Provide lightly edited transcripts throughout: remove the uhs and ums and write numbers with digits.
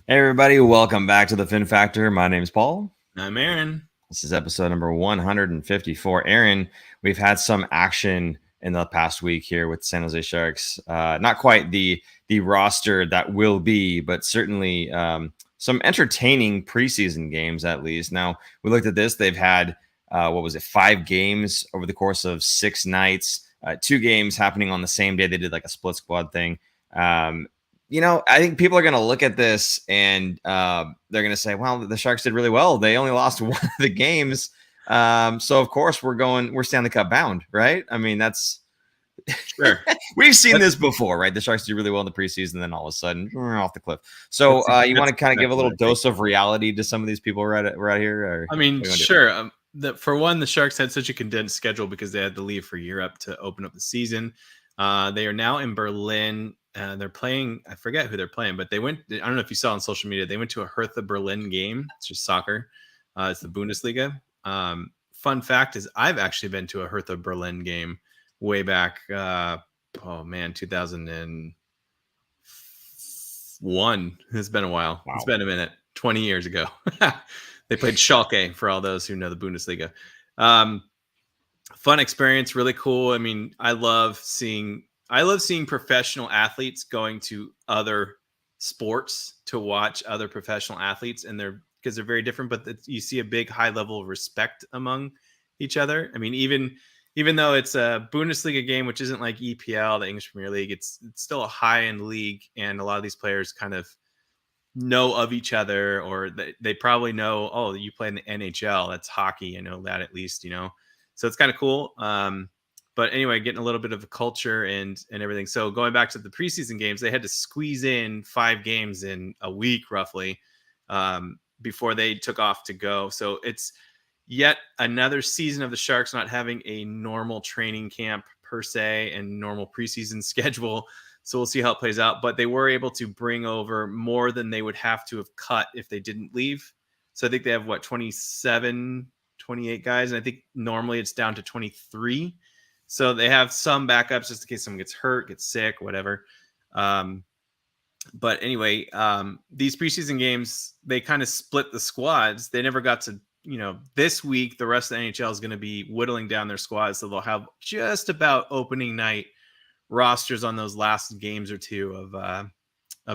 Hey everybody, welcome back to the Fin Factor. My name's Paul. I'm Aaron. This is episode number 154. Aaron, we've had some action in the past week here with San Jose Sharks. Not quite the roster that will be, but certainly some entertaining preseason games at least. Now, we looked at this. They've had, 5 games over the course of 6 nights, 2 games happening on the same day. They did like a split squad thing. I think people are going to look at this and they're going to say, well, the Sharks did really well. They only lost one of the games. So, of course, we're Stanley Cup bound, right? I mean, that's sure. We've seen this before, right? The Sharks do really well in the preseason, and then all of a sudden, we're off the cliff. So you want to kind of give a little dose of reality to some of these people right here? Or I mean, sure. For one, the Sharks had such a condensed schedule because they had to leave for Europe to open up the season. They are now in Berlin. They're playing, I forget who they're playing, but they went, I don't know if you saw on social media, they went to a Hertha Berlin game. It's just soccer. It's the Bundesliga. Fun fact is I've actually been to a Hertha Berlin game way back. 2001. It's been a while. Wow. It's been a minute. 20 years ago. They played Schalke for all those who know the Bundesliga. Fun experience, really cool. I mean, I love seeing professional athletes going to other sports to watch other professional athletes, and because they're very different, but you see a big high level of respect among each other. I mean, even though it's a Bundesliga game, which isn't like EPL, the English Premier League, it's still a high-end league, and a lot of these players kind of know of each other, or they probably know, oh, you play in the NHL, that's hockey, I know that at least, so it's kind of cool. But anyway, getting a little bit of a culture and everything. So going back to the preseason games, they had to squeeze in 5 games in a week roughly before they took off to go. So it's yet another season of the Sharks not having a normal training camp per se and normal preseason schedule. So we'll see how it plays out. But they were able to bring over more than they would have to have cut if they didn't leave. So I think they have, 27, 28 guys. And I think normally it's down to 23. So they have some backups just in case someone gets hurt, gets sick, whatever. But anyway, these preseason games, they kind of split the squads. They never got to, this week, the rest of the NHL is going to be whittling down their squads. So they'll have just about opening night rosters on those last games or two of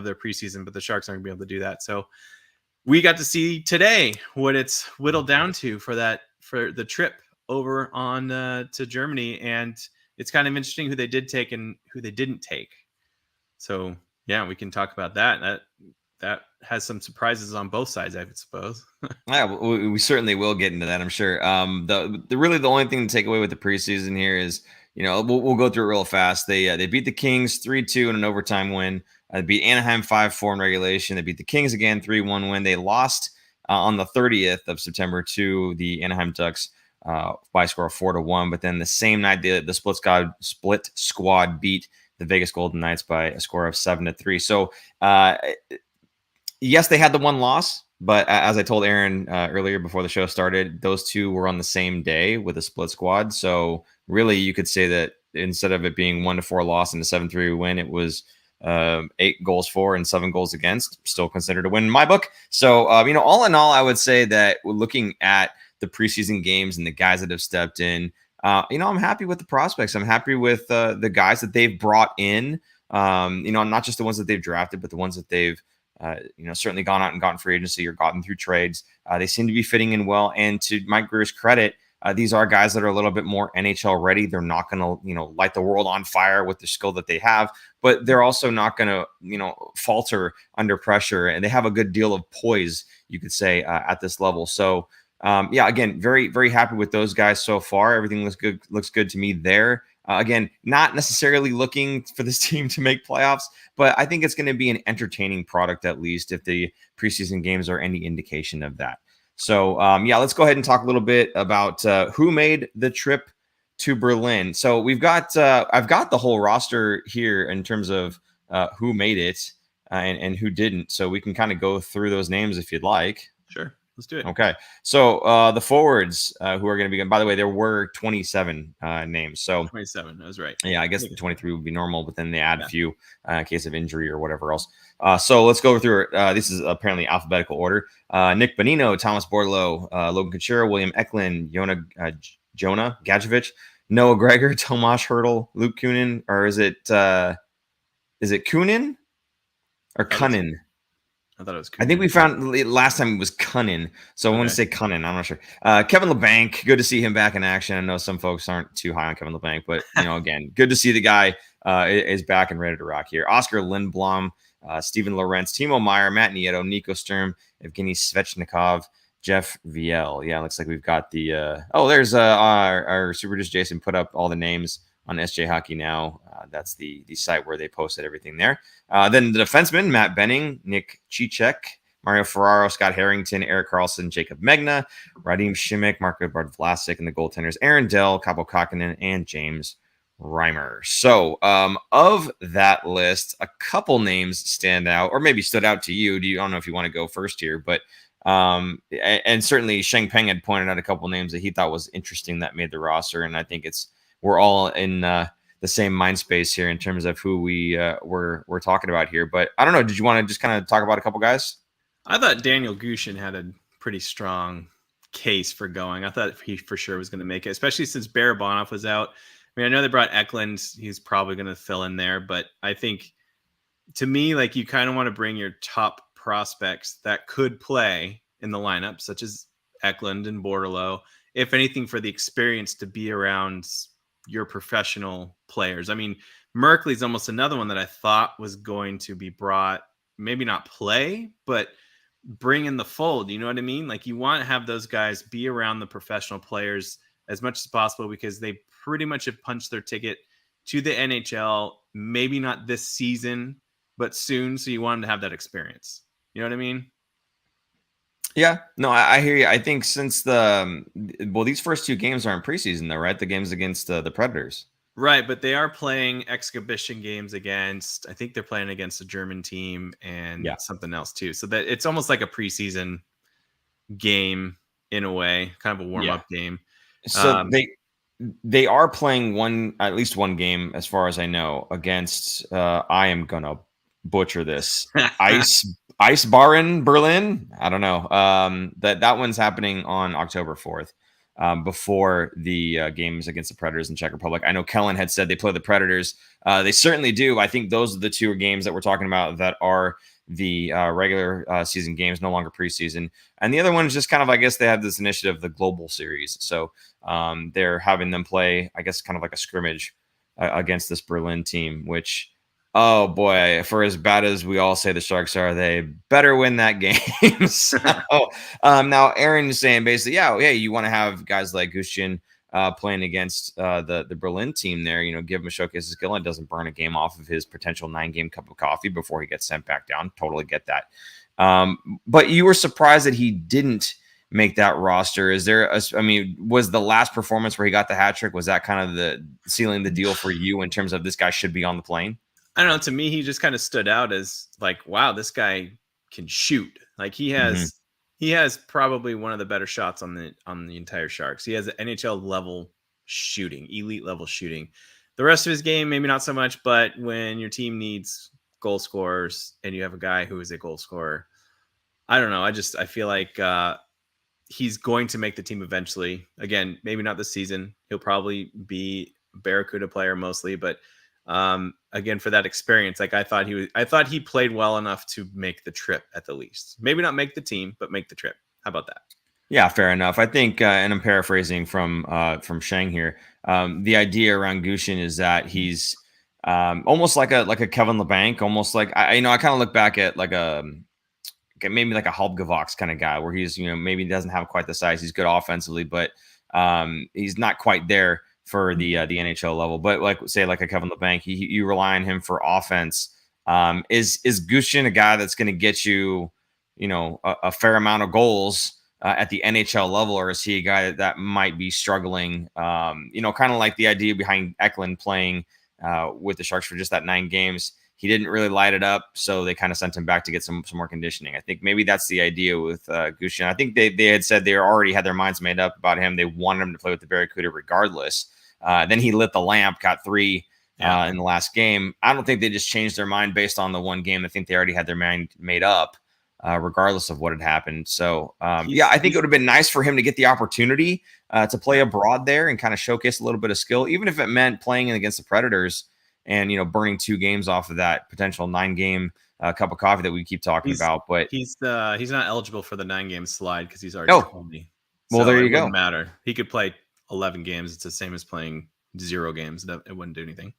their preseason. But the Sharks aren't going to be able to do that. So we got to see today what it's whittled down to for the trip over on to Germany, and it's kind of interesting who they did take and who they didn't take. So yeah, we can talk about that. That has some surprises on both sides, I would suppose. Yeah, we certainly will get into that, I'm sure. The only thing to take away with the preseason here is, we'll go through it real fast. They beat the Kings 3-2 in an overtime win. They beat Anaheim 5-4 in regulation. They beat the Kings again 3-1 win. They lost on the 30th of September to the Anaheim Ducks by a score of 4-1. But then the same night, the split squad beat the Vegas Golden Knights by a score of 7-3. So yes, they had the one loss, but as I told Aaron earlier before the show started, those two were on the same day with a split squad. So really, you could say that instead of it being 1-4 loss and a 7-3 win, it was 8 goals for and 7 goals against. Still considered a win in my book. So all in all, I would say that looking at the preseason games and the guys that have stepped in, I'm happy with the prospects. I'm happy with the guys that they've brought in. Not just the ones that they've drafted, but the ones that they've certainly gone out and gotten free agency or gotten through trades. They seem to be fitting in well. And to Mike Grier's credit, these are guys that are a little bit more NHL ready. They're not going to, light the world on fire with the skill that they have, but they're also not going to, falter under pressure. And they have a good deal of poise, you could say, at this level. So, again, very, very happy with those guys so far. Everything looks good to me there. Again, not necessarily looking for this team to make playoffs, but I think it's going to be an entertaining product, at least if the preseason games are any indication of that. So, let's go ahead and talk a little bit about who made the trip to Berlin. So we've got I've got the whole roster here in terms of who made it and who didn't. So we can kind of go through those names if you'd like. Sure. Let's do it. Okay. So the forwards who are going to be, by the way, there were 27 names. So 27. I was right. yeah, I guess the 23 would be normal, but then they add a Yeah. few in case of injury or whatever else. So let's go through it. This is apparently alphabetical order. Nick Bonino, Thomas Bordelot, Logan Couture, William Eklund, Jonah Gadjevich, Noah Gregor, Tomas Hurdle, Luke Kunin, or is it Kunin or Cunnin? I thought it was. I think we found last time it was Cunnin, so I want to say Cunnin. I'm not sure. Kevin LeBanc, good to see him back in action. I know some folks aren't too high on Kevin LeBanc, but again, good to see the guy is back and ready to rock here. Oscar Lindblom, Steven Lorenz, Timo Meyer, Matt Nieto, Nico Sturm, Evgeny Svechnikov, Jeff Viel. Yeah, looks like we've got the. There's our super producer Jason put up all the names on SJ Hockey Now. That's the site where they posted everything there. Then the defensemen, Matt Benning, Nick Cicek, Mario Ferraro, Scott Harrington, Eric Carlson, Jacob Megna, Radim Shimmick, Marco Bard-Vlasic, and the goaltenders, Aaron Dell, Capo Kakinen, and James Reimer. So of that list, a couple names stand out, or maybe stood out to you. I don't know if you want to go first here, but and certainly Sheng Peng had pointed out a couple names that he thought was interesting that made the roster, and I think we're all in the same mind space here in terms of who we're talking about here. But I don't know. Did you want to just kind of talk about a couple guys? I thought Daniel Goochin had a pretty strong case for going. I thought he for sure was going to make it, especially since Barabanov was out. I mean, I know they brought Eklund. He's probably going to fill in there, but I think to me, like, you kind of want to bring your top prospects that could play in the lineup, such as Eklund and Bordelot, if anything, for the experience to be around your professional players. I mean, Merkley's almost another one that I thought was going to be brought, maybe not play, but bring in the fold. You know what I mean? Like, you want to have those guys be around the professional players as much as possible because they pretty much have punched their ticket to the NHL, maybe not this season, but soon. So you want them to have that experience. You know what I mean? Yeah, no, I hear you. I think since these first two games aren't preseason though, right? The games against the Predators. Right, but they are playing exhibition games against, I think they're playing against a German team and something else too. So that it's almost like a preseason game in a way, kind of a warm-up game. So they are playing at least one game, as far as I know, against I am gonna butcher this. Ice Bar in Berlin. I don't know. That one's happening on October 4th. Before the games against the Predators in Czech Republic. I know Kellen had said they play the Predators. They certainly do. I think those are the two games that we're talking about that are the regular season games, no longer preseason. And the other one is just kind of, I guess they have this initiative, the Global Series. So they're having them play, I guess, kind of like a scrimmage against this Berlin team, which, oh boy, for as bad as we all say the Sharks are, they better win that game. So now Aaron is saying basically, yeah, you want to have guys like Goochin playing against the Berlin team there, give him a showcase of skill and doesn't burn a game off of his potential 9-game cup of coffee before he gets sent back down. Totally get that. But you were surprised that he didn't make that roster. Was the last performance where he got the hat trick, was that kind of the sealing the deal for you in terms of this guy should be on the plane? I don't know. To me, he just kind of stood out as like, wow, this guy can shoot. Like he has probably one of the better shots on the entire Sharks. He has NHL level shooting, elite level shooting. The rest of his game, maybe not so much, but when your team needs goal scorers and you have a guy who is a goal scorer, I don't know. I feel like he's going to make the team eventually. Again, maybe not this season. He'll probably be a Barracuda player mostly, but again, for that experience, like I thought he played well enough to make the trip at the least. Maybe not make the team, but make the trip. How about that? Yeah, fair enough. I think, and I'm paraphrasing from Sheng here. The idea around Goochin is that he's almost like a Kevin LeBanc, almost like I kind of look back at like maybe like a Halbgevaux kind of guy, where he's maybe doesn't have quite the size. He's good offensively, but he's not quite there for the NHL level. But like a Kevin LeBanc, you rely on him for offense. Is Goochin a guy that's going to get you a fair amount of goals at the NHL level, or is he a guy that might be struggling? Kind of like the idea behind Eklund playing with the Sharks for just that 9 games. he didn't really light it up, so they kind of sent him back to get some more conditioning. I think maybe that's the idea with Goochin. I think they had said they already had their minds made up about him. They wanted him to play with the Barracuda regardless. Then he lit the lamp, got 3 in the last game. I don't think they just changed their mind based on the one game. I think they already had their mind made up, regardless of what had happened. So, I think it would have been nice for him to get the opportunity to play abroad there and kind of showcase a little bit of skill, even if it meant playing against the Predators and, burning 2 games off of that potential 9-game cup of coffee that we keep talking about. But he's not eligible for the 9-game slide because he's already 20. Well, so there you it go. Wouldn't matter. He could play 11 games. It's the same as playing 0 games. It wouldn't do anything.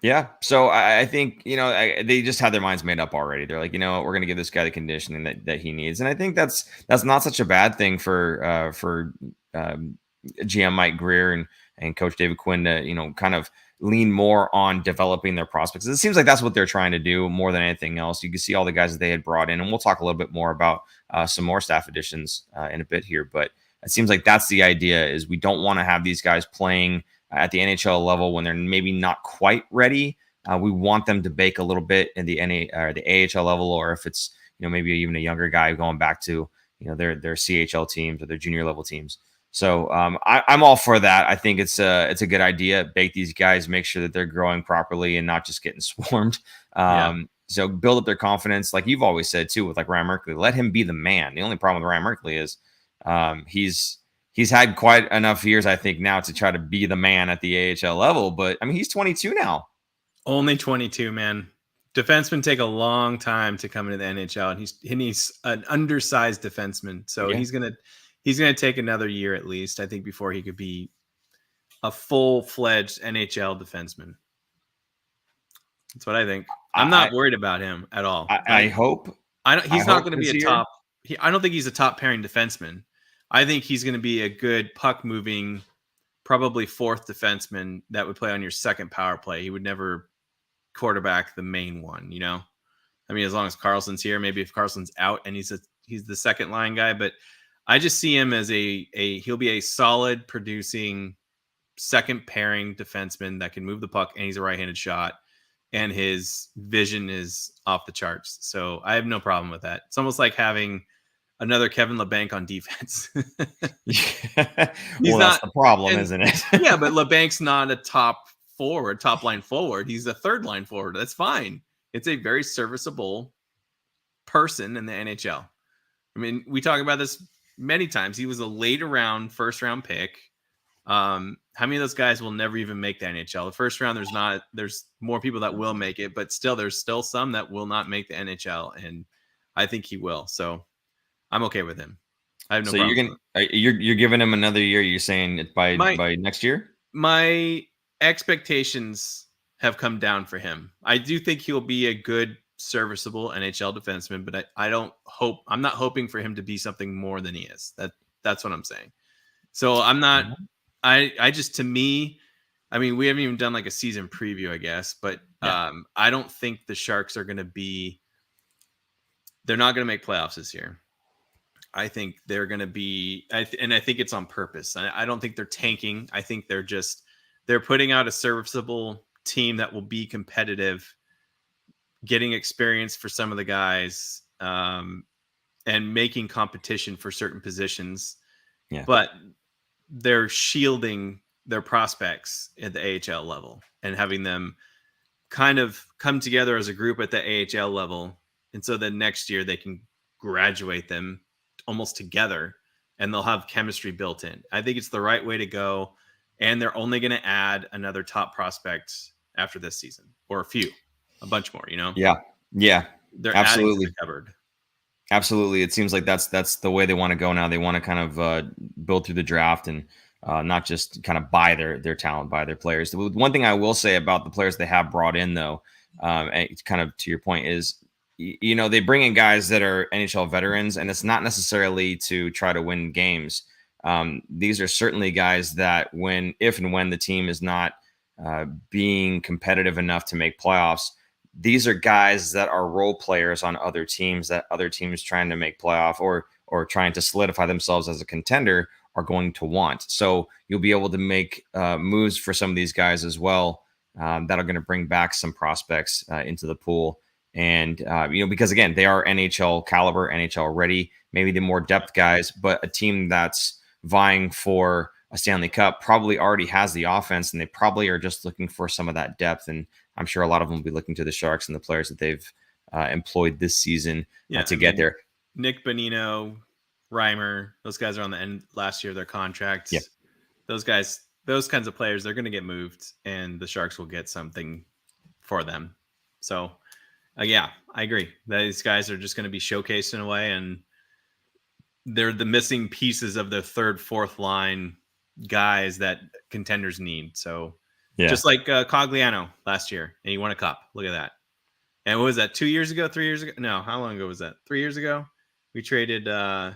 Yeah. So I think, they just had their minds made up already. They're like, we're going to give this guy the conditioning that he needs. And I think that's not such a bad thing for GM Mike Greer and Coach David Quinn to, kind of lean more on developing their prospects. It seems like that's what they're trying to do more than anything else. You can see all the guys that they had brought in, and we'll talk a little bit more about some more staff additions in a bit here. But it seems like that's the idea, is we don't want to have these guys playing at the NHL level when they're maybe not quite ready. We want them to bake a little bit in the or the AHL level, or if it's maybe even a younger guy going back to their CHL teams or their junior level teams. So I'm all for that. I think it's a good idea. Bake these guys, make sure that they're growing properly and not just getting swarmed. So build up their confidence, like you've always said too, with like Ryan Merkley. Let him be the man. The only problem with Ryan Merkley is he's had quite enough years, I think, now to try to be the man at the AHL level. But I mean, he's 22 now. Only 22, man. Defensemen take a long time to come into the NHL, and he's an undersized defenseman. So he's gonna take another year at least, I think, before he could be a full-fledged NHL defenseman. That's what I think. I'm not worried about him at all. I hope. He's not going to be a top. I don't think he's a top pairing defenseman. I think he's going to be a good puck moving, probably 4th defenseman that would play on your second power play. He would never quarterback the main one. I mean, as long as Carlson's here, maybe if Carlson's out and he's the second line guy, but I just see him as he'll be a solid producing second pairing defenseman that can move the puck, and he's a right-handed shot, and his vision is off the charts. So I have no problem with that. It's almost like having another Kevin LeBanc on defense. Well, that's the problem, isn't it? Yeah, but LeBanc's not a top line forward. He's a third line forward. That's fine. It's a very serviceable person in the NHL. I mean, we talk about this many times. He was a late round, first round pick. How many of those guys will never even make the NHL? The first round, there's more people that will make it, but still, there's still some that will not make the NHL, and I think he will. So I'm okay with him. I have no problem. You're giving him another year. You're saying by next year? My expectations have come down for him. I do think he'll be a good, serviceable NHL defenseman, but I'm not hoping for him to be something more than he is. That's what I'm saying. So I'm not. To me, I mean, we haven't even done like a season preview, I guess, but I don't think the Sharks are going to be. They're not going to make playoffs this year. I think they're going to be, and I think it's on purpose. I don't think they're tanking. I think they're putting out a serviceable team that will be competitive, getting experience for some of the guys, and making competition for certain positions. Yeah. But they're shielding their prospects at the AHL level and having them kind of come together as a group at the AHL level. And so then next year they can graduate them almost together and they'll have chemistry built in. I think it's the right way to go. And they're only going to add another top prospect after this season, or a bunch more, Yeah. They're absolutely covered. Absolutely. It seems like that's the way they want to go now. They want to kind of build through the draft and not just kind of buy their talent, buy their players. One thing I will say about the players they have brought in, though, kind of to your point, is they bring in guys that are NHL veterans, and it's not necessarily to try to win games. These are certainly guys that if and when the team is not being competitive enough to make playoffs, these are guys that are role players on other teams that other teams trying to make playoff or trying to solidify themselves as a contender are going to want. So you'll be able to make moves for some of these guys as well that are going to bring back some prospects into the pool. And, because again, they are NHL caliber, NHL ready, maybe the more depth guys, but a team that's vying for a Stanley Cup probably already has the offense, and they probably are just looking for some of that depth. And I'm sure a lot of them will be looking to the Sharks and the players that they've employed this season to get there. Nick Bonino, Reimer, those guys are on the end last year of their contracts. Yeah. Those guys, those kinds of players, they're going to get moved, and the Sharks will get something for them. So, I agree. These guys are just going to be showcased in a way, and they're the missing pieces of the third, fourth line guys that contenders need. So, just like Cogliano last year, and he won a cup. Look at that. And what was that? 2 years ago? 3 years ago? No, how long ago was that? 3 years ago? We traded Goodrow.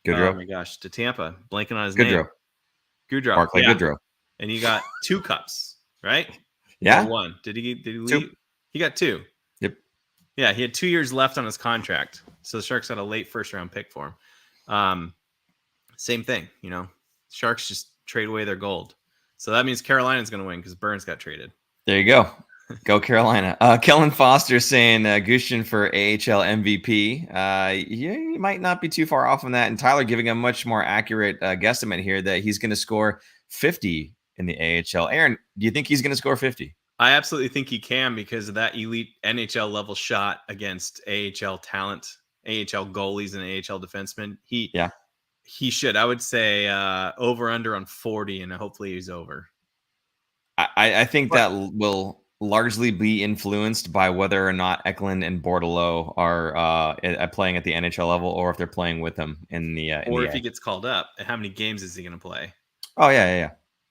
Oh my gosh, to Tampa. Blanking on his name. Goodrow. Barclay Goodrow. And he got 2 cups, right? Yeah. Or 1. Did he leave? 2. He got 2. Yep. Yeah, he had 2 years left on his contract. So the Sharks got a late first round pick for him. Same thing, Sharks just trade away their gold. So that means Carolina's going to win because Burns got traded. There you go. Go Carolina. Kellen Foster saying Goochin for AHL MVP. You might not be too far off on that. And Tyler giving a much more accurate guesstimate here that he's going to score 50 in the AHL. Aaron, do you think he's going to score 50? I absolutely think he can because of that elite NHL level shot against AHL talent, AHL goalies, and AHL defensemen. He should. I would say over under on 40, and hopefully he's over. I think that will largely be influenced by whether or not Eklund and Bordelot are playing at the NHL level, or if they're playing with him in the or if he gets called up. And how many games is he going to play? Oh yeah.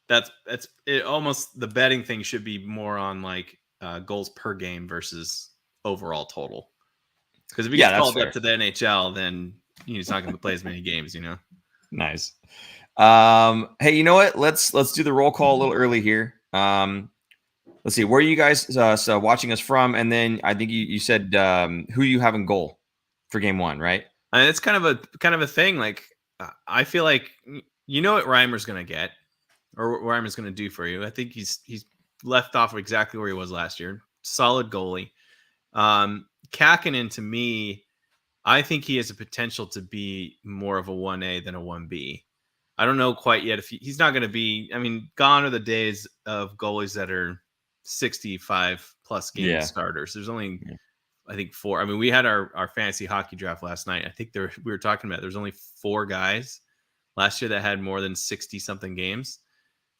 That's it. Almost the betting thing should be more on like goals per game versus overall total. Because if he gets called up to the NHL, then he's not going to play as many games. Nice. Hey, you know what? Let's do the roll call a little early here. Let's see. Where are you guys watching us from? And then I think you said who you have in goal for game 1, right? And it's kind of a thing. Like I feel like what Reimer's going to get, or what Reimer's going to do for you. I think he's left off exactly where he was last year. Solid goalie. Kakkonen, to me, I think he has a potential to be more of a 1A than a 1B. I don't know quite yet if he's not going to be. I mean, gone are the days of goalies that are 65 plus game starters. There's only, I think, 4. I mean, we had our fantasy hockey draft last night. I think we were talking about there's only 4 guys last year that had more than 60 something games.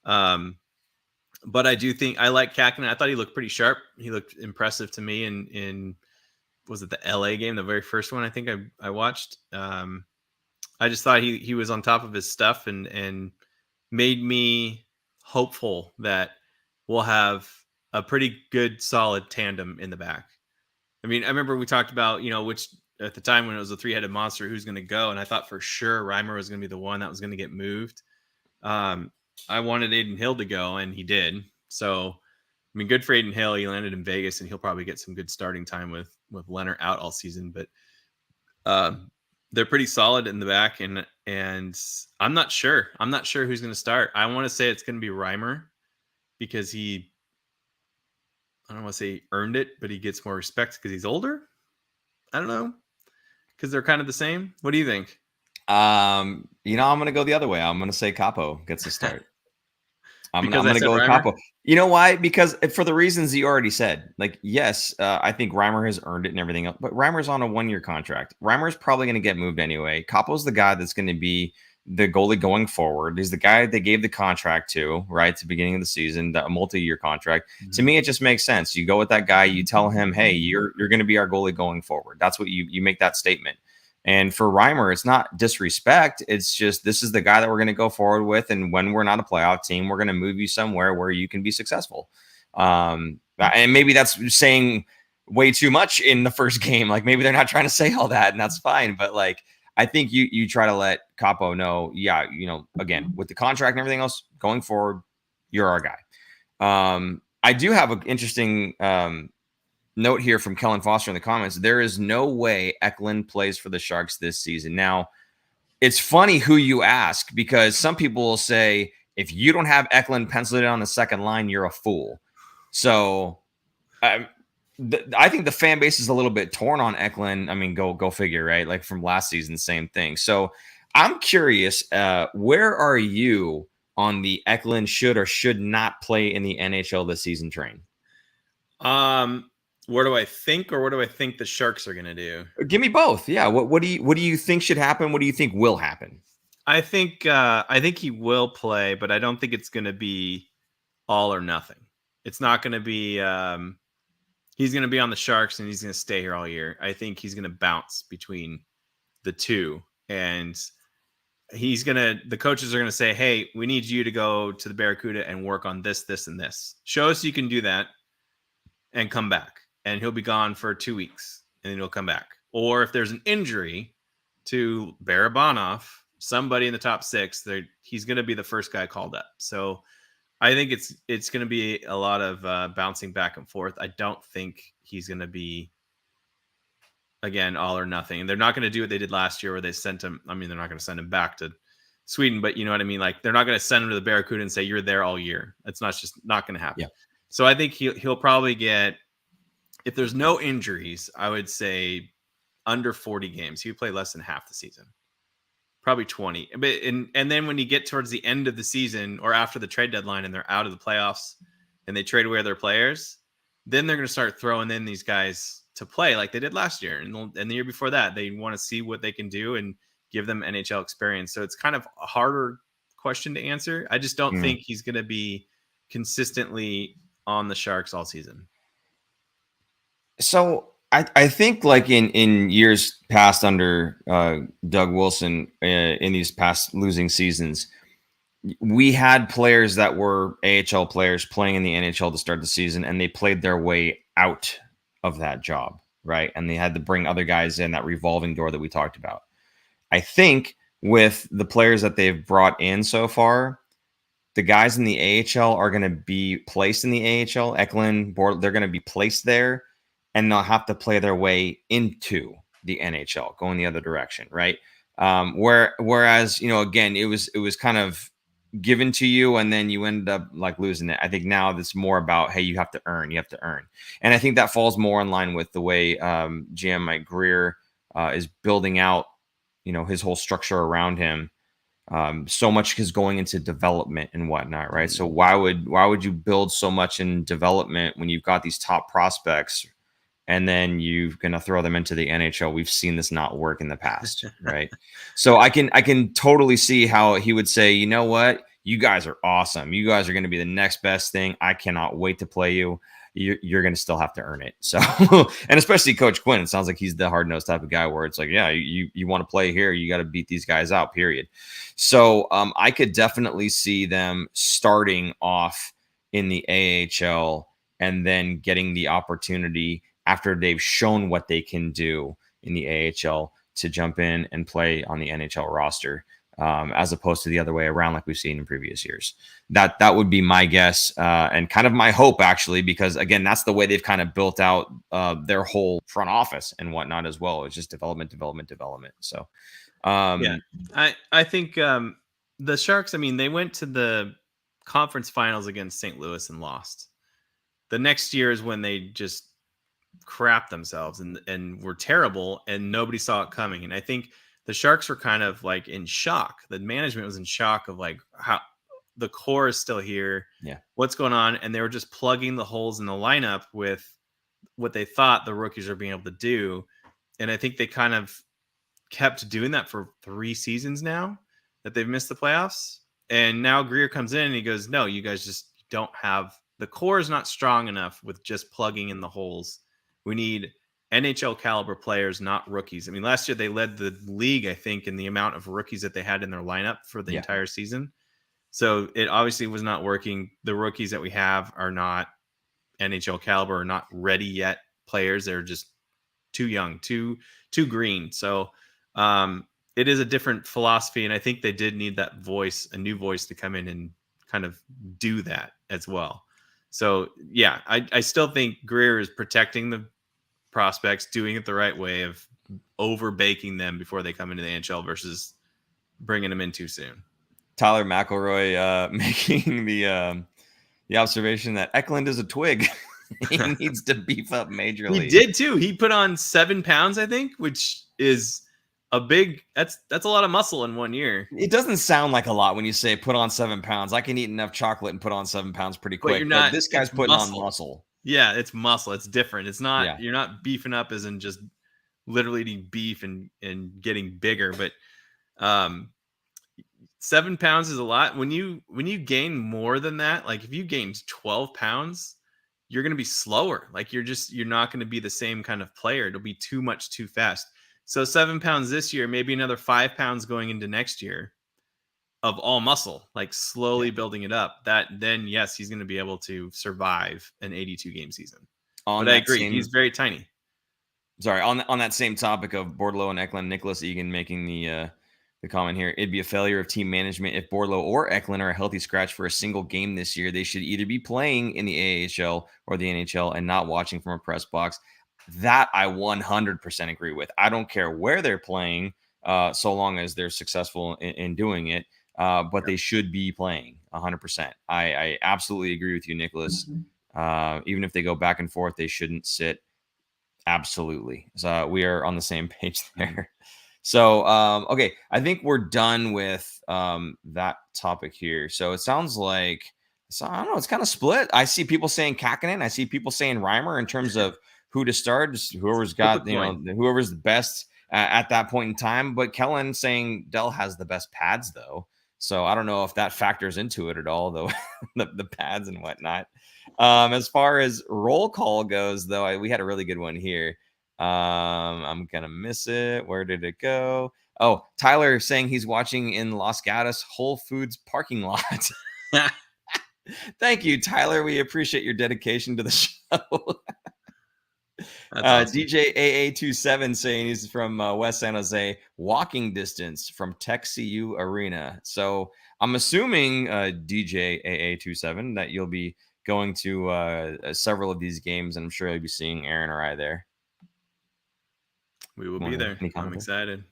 But I do think I like Kakkonen. I thought he looked pretty sharp. He looked impressive to me in was it the LA game, the very first one I think I watched. I just thought he was on top of his stuff and made me hopeful that we'll have a pretty good, solid tandem in the back. I mean, I remember we talked about, which at the time when it was a 3-headed monster, who's going to go. And I thought for sure Reimer was going to be the one that was going to get moved. I wanted Adin Hill to go, and he did. So, I mean, good for Adin Hill. He landed in Vegas, and he'll probably get some good starting time with Leonard out all season. But they're pretty solid in the back, and I'm not sure. I'm not sure who's going to start. I want to say it's going to be Reimer because I don't want to say he earned it, but he gets more respect because he's older. I don't know, because they're kind of the same. What do you think? I'm going to go the other way. I'm going to say Capo gets the start. I'm going to go with Reimer? Capo. You know why? Because for the reasons you already said, like, yes, I think Reimer has earned it and everything else, but Reimer's on a 1-year contract. Reimer's probably going to get moved anyway. Capo's the guy that's going to be the goalie going forward. He's the guy they gave the contract to, right, at the beginning of the season, the multi-year contract. Mm-hmm. To me, it just makes sense. You go with that guy. You tell him, hey, you're going to be our goalie going forward. That's what you make that statement. And for Reimer, it's not disrespect. It's just this is the guy that we're going to go forward with. And when we're not a playoff team, we're going to move you somewhere where you can be successful. And maybe that's saying way too much in the first game. Like maybe they're not trying to say all that, and that's fine. But like I think you try to let Capo know, again, with the contract and everything else going forward, you're our guy. I do have an interesting note here from Kellen Foster in the comments. There is no way Eklund plays for the Sharks this season. Now, it's funny who you ask because some people will say, if you don't have Eklund penciled in on the second line, you're a fool. So I think the fan base is a little bit torn on Eklund. I mean, go figure, right? Like from last season, same thing. So I'm curious, where are you on the Eklund should or should not play in the NHL this season train? Where do I think, or what do I think the Sharks are going to do? Give me both. Yeah. What do you think should happen? What do you think will happen? I think he will play, but I don't think it's going to be all or nothing. It's not going to be. He's going to be on the Sharks and he's going to stay here all year. I think he's going to bounce between the two, and the coaches are going to say, "Hey, we need you to go to the Barracuda and work on this, this, and this. Show us you can do that, and come back." And he'll be gone for 2 weeks, and then he'll come back. Or if there's an injury to Barabanov, somebody in the top six, he's going to be the first guy called up. So I think it's going to be a lot of bouncing back and forth. I don't think he's going to be, again, all or nothing. And they're not going to do what they did last year where they sent him. I mean, they're not going to send him back to Sweden, but you know what I mean? Like, they're not going to send him to the Barracuda and say, you're there all year. It's not going to happen. Yeah. So I think he'll probably get, if there's no injuries, I would say under 40 games. He would play less than half the season. Probably 20. And then when you get towards the end of the season or after the trade deadline and they're out of the playoffs and they trade away their players, then they're going to start throwing in these guys to play like they did last year. And the year before that, they want to see what they can do and give them NHL experience. So it's kind of a harder question to answer. I just don't think he's going to be consistently on the Sharks all season. So I think like in years past under Doug Wilson, in these past losing seasons, we had players that were AHL players playing in the NHL to start the season, and they played their way out of that job, right? And they had to bring other guys in, that revolving door that we talked about. I think with the players that they've brought in so far, the guys in the AHL are going to be placed in the AHL. Eklund, they're going to be placed there, and they'll have to play their way into the NHL, going the other direction, right? Whereas, again, it was kind of given to you, and then you ended up like losing it. I think now it's more about, hey, you have to earn. And I think that falls more in line with the way GM Mike Greer is building out, his whole structure around him. So much is going into development and whatnot, right? So why would you build so much in development when you've got these top prospects, and then you're going to throw them into the NHL? We've seen this not work in the past, right? So I can totally see how he would say, you know what? You guys are awesome. You guys are going to be the next best thing. I cannot wait to play you. You're going to still have to earn it. So, and especially Coach Quinn, it sounds like he's the hard-nosed type of guy where it's like, yeah, you want to play here, you got to beat these guys out, period. So I could definitely see them starting off in the AHL and then getting the opportunity after they've shown what they can do in the AHL to jump in and play on the NHL roster, as opposed to the other way around like we've seen in previous years. That would be my guess, and kind of my hope, actually, because, again, that's the way they've kind of built out their whole front office and whatnot as well. It's just development. So, yeah, I think the Sharks, I mean, they went to the conference finals against St. Louis and lost. The next year is when they just crap themselves and were terrible, and nobody saw it coming. And I think the Sharks were kind of like in shock. The management was in shock of like, how the core is still here. Yeah. What's going on? And they were just plugging the holes in the lineup with what they thought the rookies are being able to do. And I think they kind of kept doing that for 3 seasons now that they've missed the playoffs. And now Greer comes in and he goes, no, you guys just don't have, the core is not strong enough with just plugging in the holes. We need NHL caliber players, not rookies. I mean, last year they led the league, I think, in the amount of rookies that they had in their lineup for the entire season. So it obviously was not working. The rookies that we have are not NHL caliber, are not ready yet players. They're just too young, too green. So it is a different philosophy. And I think they did need that voice, a new voice, to come in and kind of do that as well. So yeah, I still think Greer is protecting the prospects, doing it the right way of over baking them before they come into the NHL versus bringing them in too soon. Tyler McElroy making the the observation that Eklund is a twig. He needs to beef up majorly. He did too. He put on 7 pounds, I think, which is a big. That's a lot of muscle in 1 year. It doesn't sound like a lot when you say put on 7 pounds. I can eat enough chocolate and put on 7 pounds pretty quick. But you're not. This guy's putting on muscle. Yeah, it's muscle. It's different. It's not. Yeah. You're not beefing up as in just literally eating beef and getting bigger. But 7 pounds is a lot. When you gain more than that, like if you gained 12 pounds, you're going to be slower. Like you're not going to be the same kind of player. It'll be too much too fast. So 7 pounds this year, maybe another 5 pounds going into next year of all muscle, like slowly building it up. That then, yes, he's going to be able to survive an 82 game season. But I agree. He's very tiny. Sorry. On that same topic of Bordeleau and Eklund, Nicholas Egan making the comment here. It'd be a failure of team management if Bordeleau or Eklund are a healthy scratch for a single game this year. They should either be playing in the AHL or the NHL and not watching from a press box. That I 100% agree with. I don't care where they're playing, so long as they're successful in doing it. But they should be playing 100%. I absolutely agree with you, Nicholas. Even if they go back and forth, they shouldn't sit. Absolutely. So we are on the same page there. So, okay, I think we're done with that topic here. So it sounds like, I don't know, it's kind of split. I see people saying Kakinen. I see people saying Reimer in terms of who to start. Just whoever's got, whoever's the best at that point in time. But Kellen saying Dell has the best pads, though. So I don't know if that factors into it at all, though, the pads and whatnot. As far as roll call goes, though, we had a really good one here. I'm gonna miss it. Where did it go? Oh, Tyler saying he's watching in Los Gatos Whole Foods parking lot. Thank you, Tyler. We appreciate your dedication to the show. Awesome. DJ AA27 saying he's from West San Jose, walking distance from Tech CU Arena. So I'm assuming DJ AA27 that you'll be going to several of these games, and I'm sure you'll be seeing Aaron or I there. We will be there. I'm excited.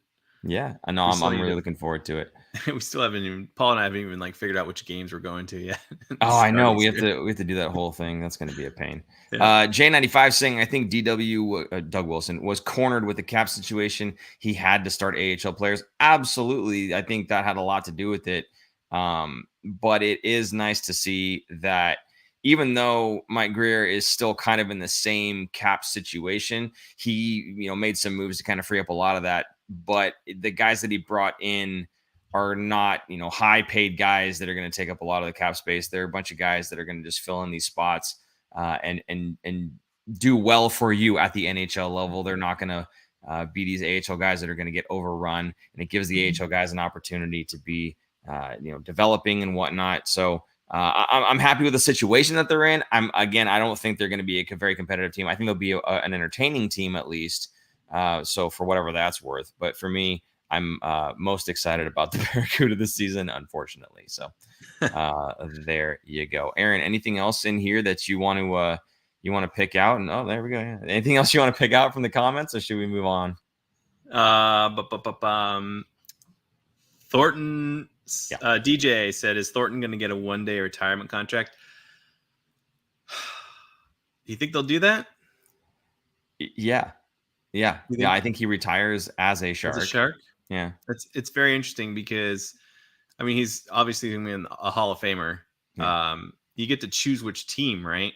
Yeah, I know. I'm really looking forward to it. We still haven't even, Paul and I haven't even figured out which games we're going to yet. Oh, I know. We have to do that whole thing. That's going to be a pain. Yeah. J95 saying, I think DW Doug Wilson was cornered with the cap situation. He had to start AHL players. Absolutely. I think that had a lot to do with it. But it is nice to see that even though Mike Greer is still kind of in the same cap situation, he, made some moves to kind of free up a lot of that. But the guys that he brought in are not, high paid guys that are going to take up a lot of the cap space. They're a bunch of guys that are going to just fill in these spots and do well for you at the NHL level. They're not going to be these AHL guys that are going to get overrun, and it gives the AHL guys an opportunity to be, developing and whatnot. So I'm happy with the situation that they're in. I don't think they're going to be a very competitive team. I think they'll be an entertaining team at least. So for whatever that's worth, but for me, I'm most excited about the Barracuda this season, unfortunately. So there you go. Aaron, anything else in here that you want to pick out? And there we go. Yeah. Anything else you want to pick out from the comments, or should we move on? Thornton DJ said, "Is Thornton going to get a 1-day retirement contract?" Do you think they'll do that? Yeah. I think he retires as a Shark. As a Shark? Yeah. It's very interesting because, he's obviously going to be a Hall of Famer. Yeah. You get to choose which team, right?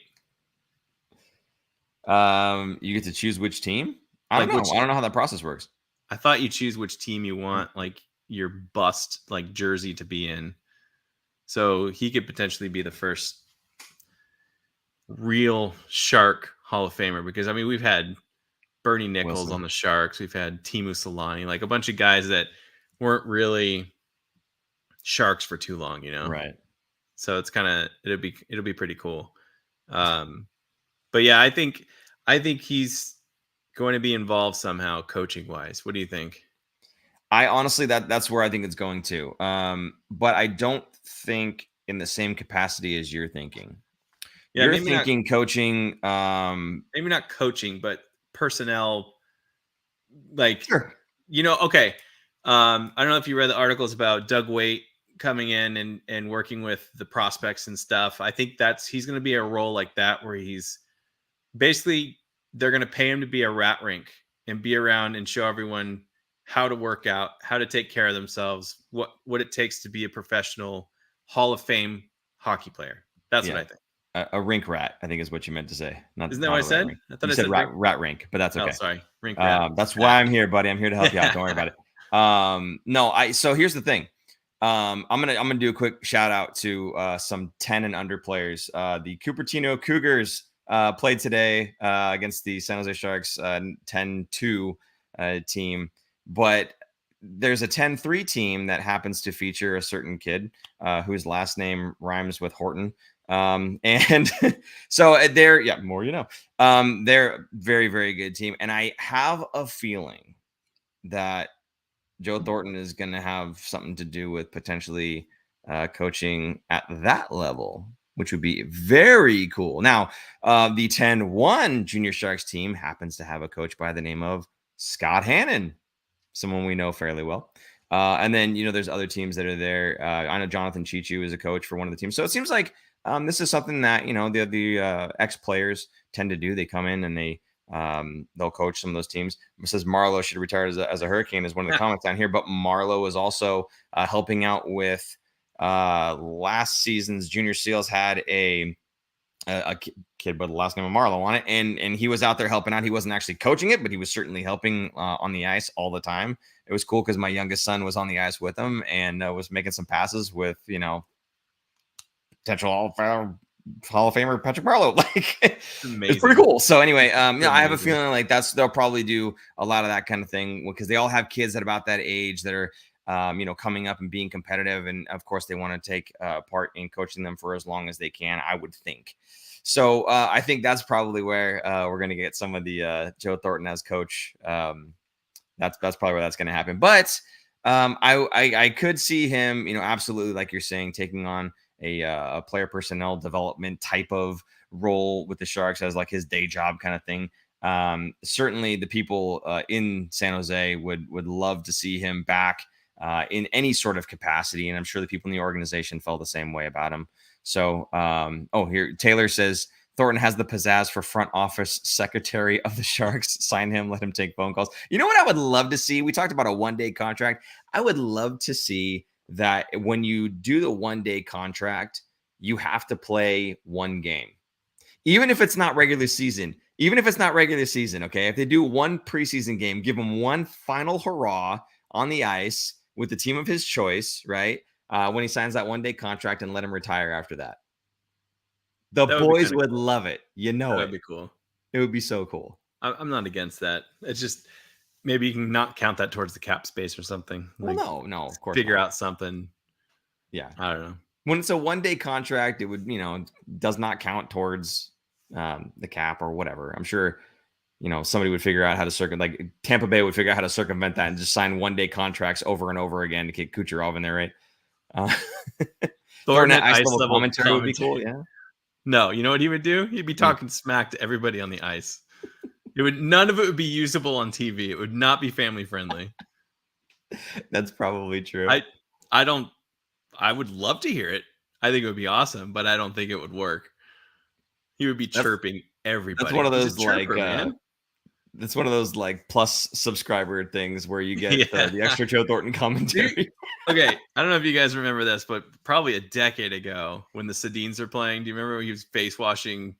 You get to choose which team? I don't know. I don't know how that process works. I thought you choose which team you want, like your bust, like jersey to be in. So he could potentially be the first real Shark Hall of Famer because, we've had Bernie Nichols Wilson on the Sharks. We've had Teemu Selanne, like a bunch of guys that weren't really Sharks for too long, Right. So it's it'll be pretty cool. But yeah, I think he's going to be involved somehow coaching wise. What do you think? I honestly, that's where I think it's going to. But I don't think in the same capacity as you're thinking. Yeah, you're thinking coaching. Maybe not coaching, but personnel, like, sure. Okay. I don't know if you read the articles about Doug Waite coming in and working with the prospects and stuff. I think he's going to be a role like that where he's basically, they're going to pay him to be a rat rink and be around and show everyone how to work out, how to take care of themselves, what it takes to be a professional Hall of Fame hockey player. That's what I think. A rink rat, I think is what you meant to say. Isn't that what I said? I thought you said rat rink, but that's okay. Oh, sorry. Rink rat. That's why I'm here, buddy. I'm here to help you out. Don't worry about it. So here's the thing. I'm gonna do a quick shout out to some 10 and under players. The Cupertino Cougars played today against the San Jose Sharks 10-2 team, but there's a 10-3 team that happens to feature a certain kid whose last name rhymes with Horton. And so they're more they're very, very good team, and I have a feeling that Joe Thornton is going to have something to do with potentially coaching at that level, which would be very cool. Now, the 10-1 Junior Sharks team happens to have a coach by the name of Scott Hannon, someone we know fairly well. And then, there's other teams that are there. I know Jonathan Chichu is a coach for one of the teams. So it seems like this is something that, the ex-players tend to do. They come in and they'll coach some of those teams. It says Marlowe should retire as a Hurricane is one of the comments down here. But Marlowe is also helping out with last season's Junior Seals had a kid by the last name of Marlowe on it. And he was out there helping out. He wasn't actually coaching it, but he was certainly helping on the ice all the time. It was cool because my youngest son was on the ice with him and was making some passes with, potential Hall of Famer Patrick Marlowe. Like, it's pretty cool. So anyway, I have a feeling like they'll probably do a lot of that kind of thing because they all have kids at about that age that are, coming up and being competitive. And of course they want to take part in coaching them for as long as they can, I would think. So I think that's probably where we're going to get some of the Joe Thornton as coach. That's probably where that's going to happen. But I could see him, absolutely, like you're saying, taking on a player personnel development type of role with the Sharks as like his day job kind of thing. Certainly the people in San Jose would love to see him back in any sort of capacity. And I'm sure the people in the organization felt the same way about him. So, here Taylor says Thornton has the pizzazz for front office secretary of the Sharks. Sign him, let him take phone calls. You know what I would love to see? We talked about a one-day contract. I would love to see that when you do the one-day contract, you have to play one game. Even if it's not regular season. Okay? If they do one preseason game, give him one final hurrah on the ice with the team of his choice, right? When he signs that one-day contract and let him retire after that. The boys would love it. That would be cool. It would be so cool. I'm not against that. It's just maybe you can not count that towards the cap space or something. Well, no, of course. Figure out something. Yeah. I don't know. When it's a one-day contract, it would, does not count towards the cap or whatever. I'm sure, somebody would figure out how to like Tampa Bay would figure out how to circumvent that and just sign one-day contracts over and over again to get Kucherov in there, right? Thornton ice level commentary would be cool, yeah. No, you know what he would do? He'd be talking smack to everybody on the ice. None of it would be usable on TV. It would not be family friendly. That's probably true. I would love to hear it. I think it would be awesome, but I don't think it would work. He would be chirping everybody. That's one of those that's one of those like plus subscriber things where you get the extra Joe Thornton commentary. Okay, I don't know if you guys remember this, but probably a decade ago when the Sedins are playing, do you remember when he was face washing?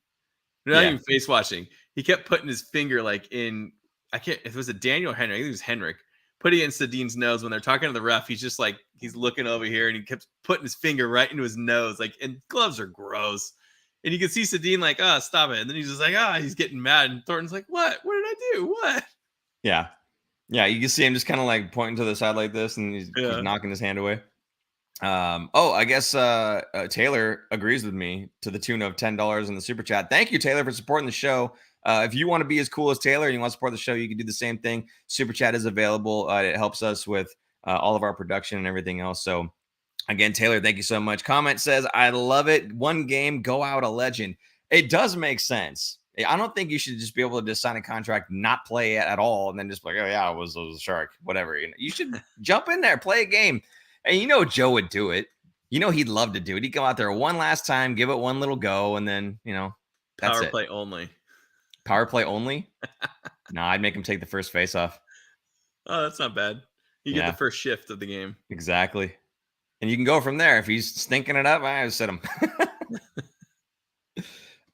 Not even face washing. He kept putting his finger like in. If it was a Daniel Henrik, I think it was Henrik, putting it in Sedin's nose when they're talking to the ref. He's just like he's looking over here and he kept putting his finger right into his nose. Like, and gloves are gross. And you can see Sedin like, stop it. And then he's just like, he's getting mad. And Thornton's like, what? What did I do? What? Yeah. Yeah. You can see him just kind of like pointing to the side like this and he's knocking his hand away. I guess Taylor agrees with me to the tune of $10 in the super chat. Thank you, Taylor, for supporting the show. If you want to be as cool as Taylor and you want to support the show, you can do the same thing. Super chat is available. It helps us with all of our production and everything else. So again, Taylor, thank you so much. Comment says, I love it. One game, go out a legend. It does make sense. I don't think you should just be able to just sign a contract, not play it at all, and then just be like, oh yeah, I was a Shark, whatever. You should jump in there, play a game. And you know Joe would do it. You know he'd love to do it. He'd go out there one last time, give it one little go, and then, that's Power it. play only. Power play only? No, I'd make him take the first face-off. Oh, that's not bad. You get Yeah. the first shift of the game. Exactly. And you can go from there. If he's stinking it up, I just sit him.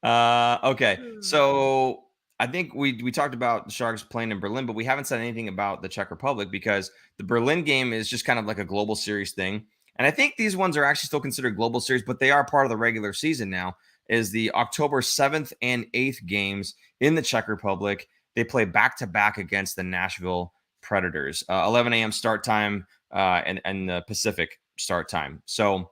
Okay. So I think we talked about the Sharks playing in Berlin, but we haven't said anything about the Czech Republic because the Berlin game is just kind of like a global series thing. And I think these ones are actually still considered global series, but they are part of the regular season now. Is the October 7th and 8th games in the Czech Republic. They play back to back against the Nashville Predators. 11 a.m. start time and the Pacific start time. So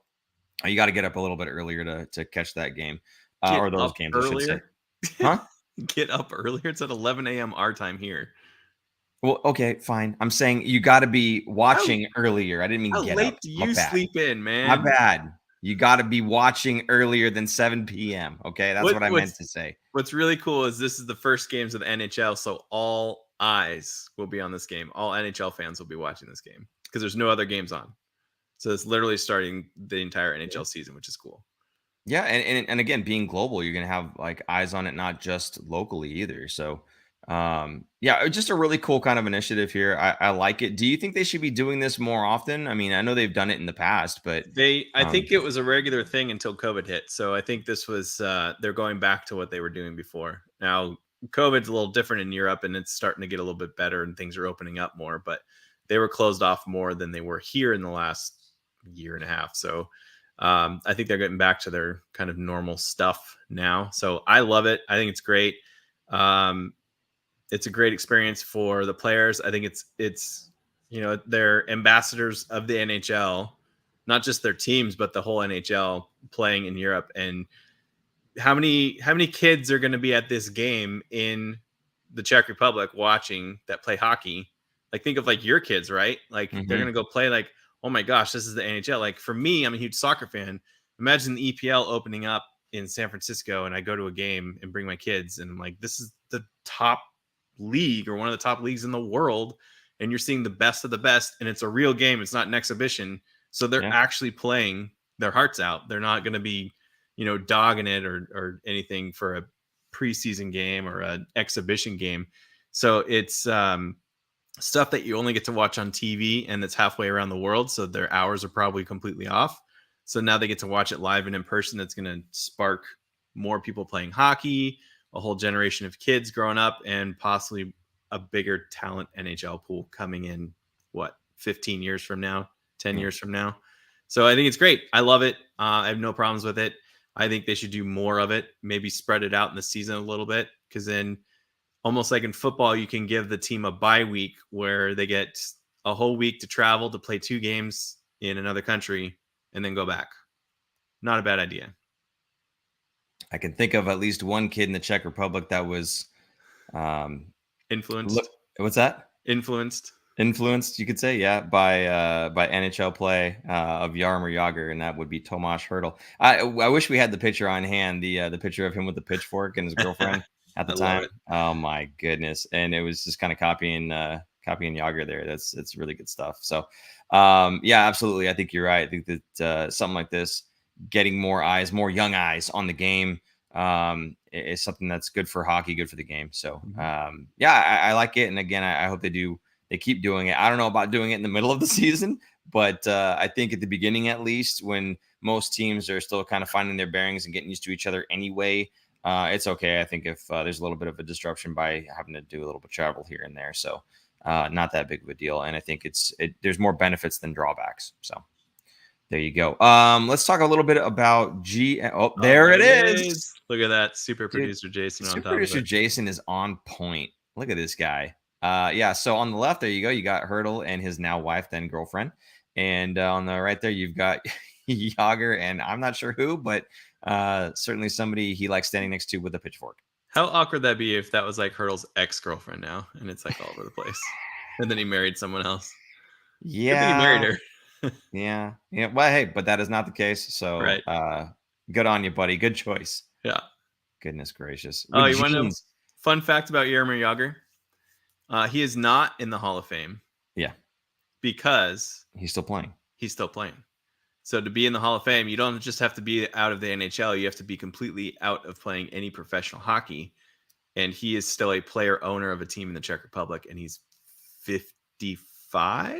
you got to get up a little bit earlier to catch that game or those games, I should say. Huh? Get up earlier. It's at 11 a.m. our time here. Well, okay, fine. I'm saying you got to be watching earlier. I didn't mean How get late up. do My you bad. sleep in, man? My bad. You got to be watching earlier than 7 p.m. Okay, that's what I meant to say. What's really cool is this is the first games of the NHL, so all eyes will be on this game. All NHL fans will be watching this game because there's no other games on. So it's literally starting the entire NHL season, which is cool. Yeah, and again, being global, you're gonna have like eyes on it, not just locally either. So, yeah, just a really cool kind of initiative here. I like it. Do you think they should be doing this more often? I mean, I know they've done it in the past, but I think it was a regular thing until COVID hit. So I think this was they're going back to what they were doing before. Now COVID's a little different in Europe, and it's starting to get a little bit better, and things are opening up more. But they were closed off more than they were here in the last year and a half. So I think they're getting back to their kind of normal stuff now. So I love it. I think it's great. It's a great experience for the players. I think it's they're ambassadors of the NHL, not just their teams, but the whole NHL playing in Europe. And how many kids are going to be at this game in the Czech Republic watching that play hockey? Like, think of like your kids, right? Like they're going to go play like, oh my gosh, this is the NHL. Like for me, I'm a huge soccer fan. Imagine the EPL opening up in San Francisco and I go to a game and bring my kids and I'm like, this is the top league or one of the top leagues in the world. And you're seeing the best of the best and it's a real game. It's not an exhibition. So they're actually playing their hearts out. They're not going to be, dogging it or anything for a preseason game or an exhibition game. So it's, stuff that you only get to watch on TV and that's halfway around the world. So their hours are probably completely off. So now they get to watch it live and in person. That's going to spark more people playing hockey, a whole generation of kids growing up, and possibly a bigger talent NHL pool coming in, 15 years from now, 10 years from now. So I think it's great. I love it. I have no problems with it. I think they should do more of it, maybe spread it out in the season a little bit, because then almost like in football, you can give the team a bye week where they get a whole week to travel to play 2 games in another country and then go back. Not a bad idea. I can think of at least one kid in the Czech Republic that was influenced. What's that? Influenced, you could say, yeah, by NHL play of Jaromir Jagr, and that would be Tomas Hurdle. I wish we had the picture on hand, the picture of him with the pitchfork and his girlfriend at the time. Oh my goodness! And it was just kind of copying Jagr there. It's really good stuff. So, yeah, absolutely. I think you're right. I think that something like this, getting more eyes, more young eyes on the game, is something that's good for hockey, good for the game. So, yeah, I like it. And again, I hope they keep doing it. I don't know about doing it in the middle of the season, but I think at the beginning, at least, when most teams are still kind of finding their bearings and getting used to each other anyway, it's okay. I think if there's a little bit of a disruption by having to do a little bit of travel here and there. So not that big of a deal. And I think there's more benefits than drawbacks. So there you go. Let's talk a little bit about there it is. Look at that. Super producer Jason on top of it. Super producer Jason is on point. Look at this guy. Yeah, so on the left, there you go. You got Hurdle and his now wife, then girlfriend. And on the right there, you've got Jagr, and I'm not sure who, but certainly somebody he likes standing next to with a pitchfork. How awkward that'd be if that was like Hurdle's ex-girlfriend now, and it's like all over the place. And then he married someone else. Yeah. He married her. Yeah. Well, hey, but that is not the case. So good on you, buddy. Good choice. Yeah. Goodness gracious. You want to know fun fact about Jaromir Jagr? He is not in the Hall of Fame. Yeah. Because he's still playing. he's still playing. So to be in the Hall of Fame, you don't just have to be out of the NHL. You have to be completely out of playing any professional hockey. And he is still a player owner of a team in the Czech Republic, and he's 55,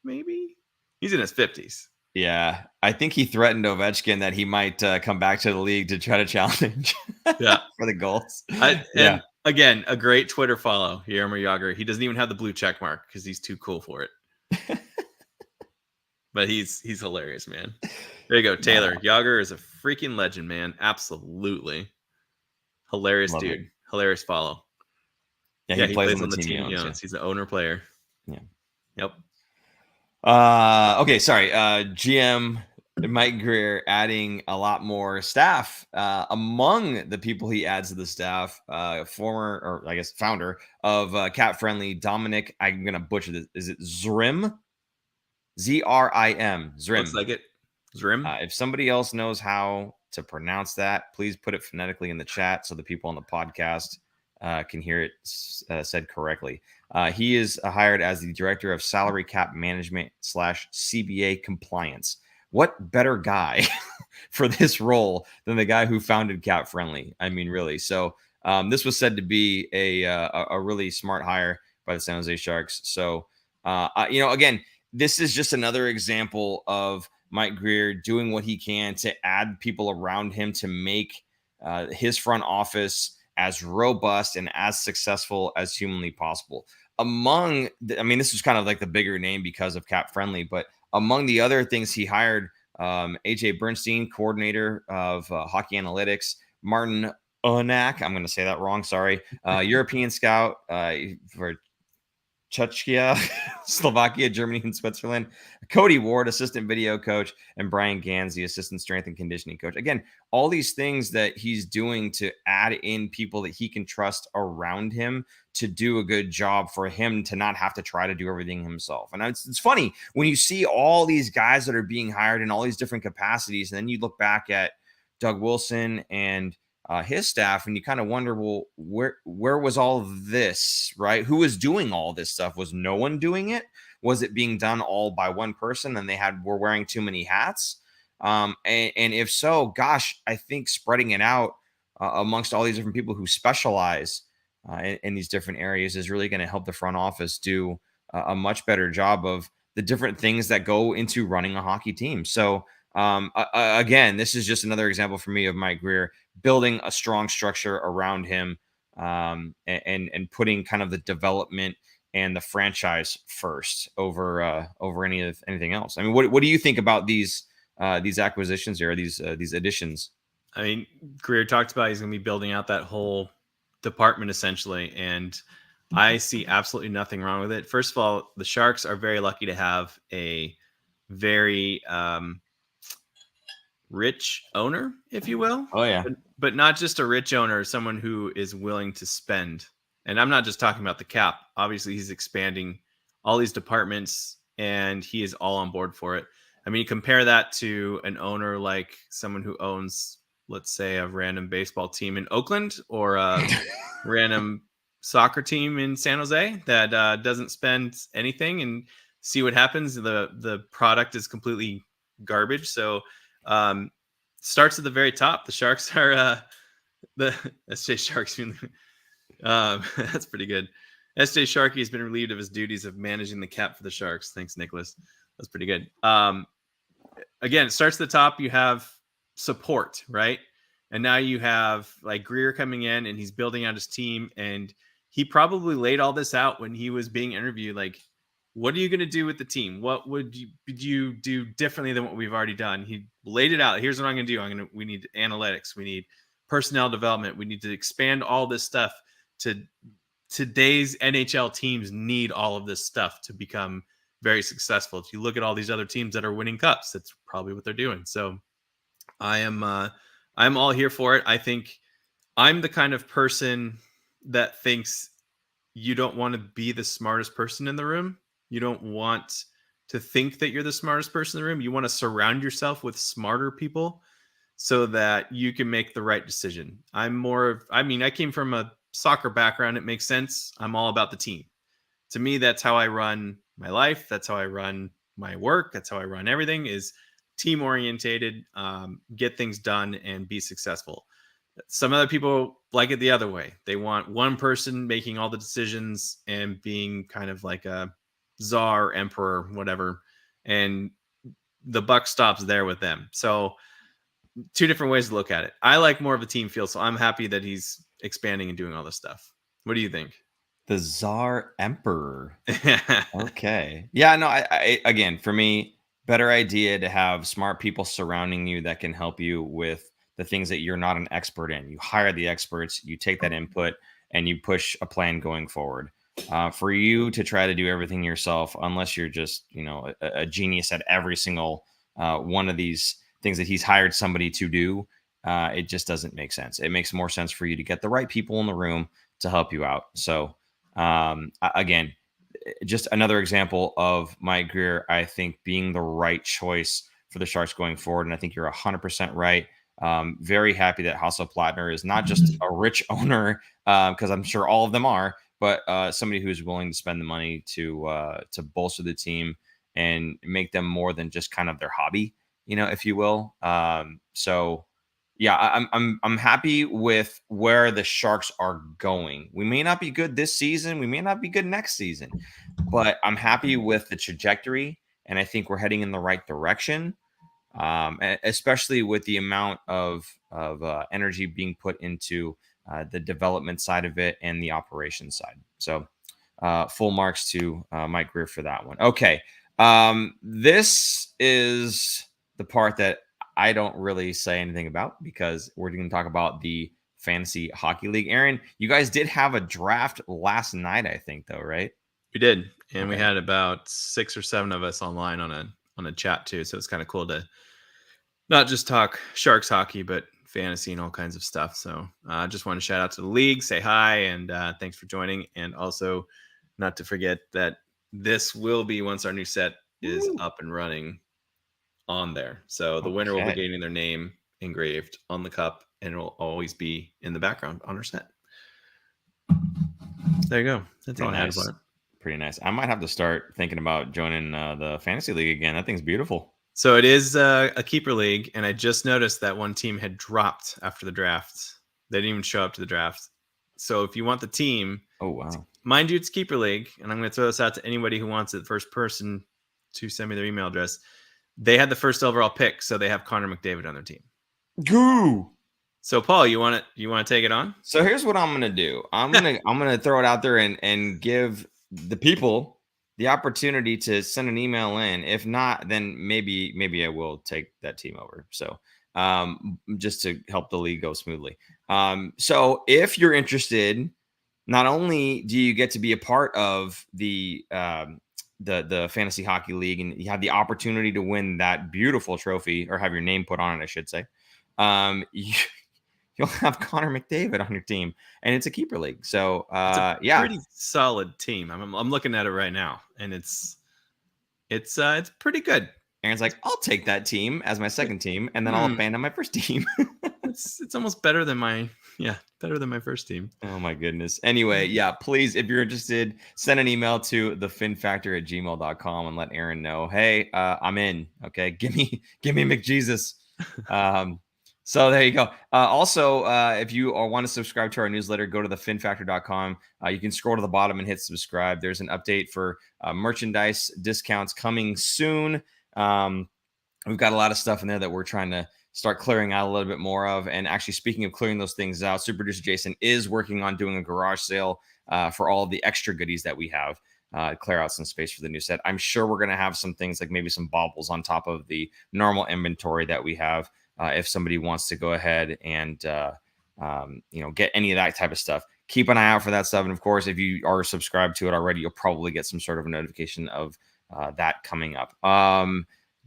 maybe? He's in his 50s. Yeah, I think he threatened Ovechkin that he might come back to the league to try to challenge for the goals. And again, a great Twitter follow, Jaromir Jagr. He doesn't even have the blue check mark because he's too cool for it. But he's hilarious, man. There you go, Taylor. Wow. Jagr is a freaking legend, man. Absolutely. Hilarious Love dude. It. Hilarious follow. Yeah, he plays on the team he owns. He's an owner player. Yeah. Yep. Okay, sorry. GM Mike Grier adding a lot more staff. Among the people he adds to the staff, former, or I guess founder of Cat Friendly, Dominic, I'm going to butcher this. Is it Zrim? Z-R-I-M. Zrim. Looks like it. Zrim. If somebody else knows how to pronounce that, please put it phonetically in the chat so the people on the podcast can hear it said correctly. He is hired as the director of salary cap management / CBA compliance. What better guy for this role than the guy who founded Cap Friendly? I mean, really. So this was said to be a really smart hire by the San Jose Sharks. So, again, this is just another example of Mike Grier doing what he can to add people around him to make his front office as robust and as successful as humanly possible. This is kind of like the bigger name because of Cap Friendly, but among the other things he hired, AJ Bernstein, coordinator of hockey analytics, Martin Onak, I'm going to say that wrong, sorry, European scout for Czechia, Slovakia, Germany, and Switzerland. Cody Ward, assistant video coach, and Brian Gans, the assistant strength and conditioning coach. Again, all these things that he's doing to add in people that he can trust around him to do a good job for him to not have to try to do everything himself. And it's funny when you see all these guys that are being hired in all these different capacities, and then you look back at Doug Wilson and his staff, and you kind of wonder, well, where was all of this, right? Who was doing all this stuff? Was no one doing it? Was it being done all by one person and were wearing too many hats? And if so, gosh, I think spreading it out amongst all these different people who specialize in these different areas is really going to help the front office do a much better job of the different things that go into running a hockey team. So again, this is just another example for me of Mike Grier building a strong structure around him and putting kind of the development and the franchise first over anything else. I mean, what do you think about these acquisitions here, these additions? I mean, Grier talked about he's going to be building out that whole department essentially, and I see absolutely nothing wrong with it. First of all, the Sharks are very lucky to have a very rich owner, if you will. Oh yeah. But not just a rich owner, someone who is willing to spend. And I'm not just talking about the cap. Obviously, he's expanding all these departments and he is all on board for it. I mean, you compare that to an owner like someone who owns, let's say, a random baseball team in Oakland or a random soccer team in San Jose that doesn't spend anything and see what happens. The product is completely garbage. So starts at the very top. The Sharks are the SJ Sharks. That's pretty good. SJ Sharkey has been relieved of his duties of managing the cap for the Sharks. Thanks, Nicholas. That's pretty good. Again, it starts at the top. You have support, right? And now you have like Grier coming in and he's building out his team. And he probably laid all this out when he was being interviewed. Like, what are you going to do with the team? What would you do differently than what we've already done? He laid it out. Here's what I'm going to do. We need analytics. We need personnel development. We need to expand all this stuff. To today's NHL teams need all of this stuff to become very successful. If you look at all these other teams that are winning cups, that's probably what they're doing. So I'm all here for it. I think I'm the kind of person that thinks you don't want to be the smartest person in the room. You don't want to think that you're the smartest person in the room. You want to surround yourself with smarter people so that you can make the right decision. I came from a soccer background. It makes sense. I'm all about the team. To me, that's how I run my life. That's how I run my work. That's how I run everything, is team orientated, get things done and be successful. Some other people like it the other way. They want one person making all the decisions and being kind of like a czar, emperor, whatever. And the buck stops there with them. So two different ways to look at it. I like more of a team feel, so I'm happy that he's expanding and doing all this stuff. What do you think? The Czar Emperor. Okay. Yeah, no, I again, for me, better idea to have smart people surrounding you that can help you with the things that you're not an expert in. You hire the experts, you take that input, and you push a plan going forward. For you to try to do everything yourself, unless you're just, a genius at every single one of these things that he's hired somebody to do, it just doesn't make sense. It makes more sense for you to get the right people in the room to help you out. So, again, just another example of Mike Greer, I think, being the right choice for the Sharks going forward. And I think you're 100% right. Very happy that Hasso Plattner is not just a rich owner, because I'm sure all of them are, but somebody who's willing to spend the money to bolster the team and make them more than just kind of their hobby, if you will. So yeah, I'm happy with where the Sharks are going. We may not be good this season, we may not be good next season, but I'm happy with the trajectory, and I think we're heading in the right direction. Especially with the amount of energy being put into the development side of it and the operations side. So full marks to Mike Greer for that one. Okay, this is the part that I don't really say anything about, because we're going to talk about the Fantasy Hockey League. Aaron, you guys did have a draft last night, I think, though, right? We did, and we had about 6 or 7 of us online on a chat too. So it's kind of cool to not just talk Sharks hockey, but fantasy and all kinds of stuff. So I just want to shout out to the league, say hi, and thanks for joining. And also, not to forget that this will be, once our new set is up and running, on there. So the winner will be getting their name engraved on the cup, and it will always be in the background on our set. There you go. That's all I had for it. Pretty nice. I might have to start thinking about joining the fantasy league again. That thing's beautiful. So it is a keeper league, and I just noticed that one team had dropped after the draft. They didn't even show up to the draft. So if you want the team, oh wow, mind you, it's keeper league, and I'm going to throw this out to anybody who wants it. The first person to send me their email address. They had the first overall pick, so they have Connor McDavid on their team. Goo. So Paul, you want to take it on? So here's what I'm gonna do. I'm gonna throw it out there and give the people the opportunity to send an email in. If not, then maybe I will take that team over. So just to help the league go smoothly. So if you're interested, not only do you get to be a part of the Fantasy Hockey League, and you have the opportunity to win that beautiful trophy, or have your name put on it, I should say. You'll have Connor McDavid on your team, and it's a keeper league. So it's a pretty solid team. I'm looking at it right now, and it's pretty good. Aaron's like, I'll take that team as my second team, and then I'll abandon my first team. It's almost better than my first team. Oh my goodness. Anyway, yeah, please, if you're interested, send an email to thefinfactor@gmail.com and let Aaron know, hey, I'm in. Okay, give me McJesus. So there you go. Also, if you want to subscribe to our newsletter, go to thefinfactor.com. You can scroll to the bottom and hit subscribe. There's an update for merchandise discounts coming soon. We've got a lot of stuff in there that we're trying to start clearing out a little bit more of. And actually, speaking of clearing those things out, Super Producer Jason is working on doing a garage sale for all of the extra goodies that we have. Clear out some space for the new set. I'm sure we're going to have some things like maybe some baubles on top of the normal inventory that we have. If somebody wants to go ahead and get any of that type of stuff, keep an eye out for that stuff. And of course, if you are subscribed to it already, you'll probably get some sort of a notification of that coming up.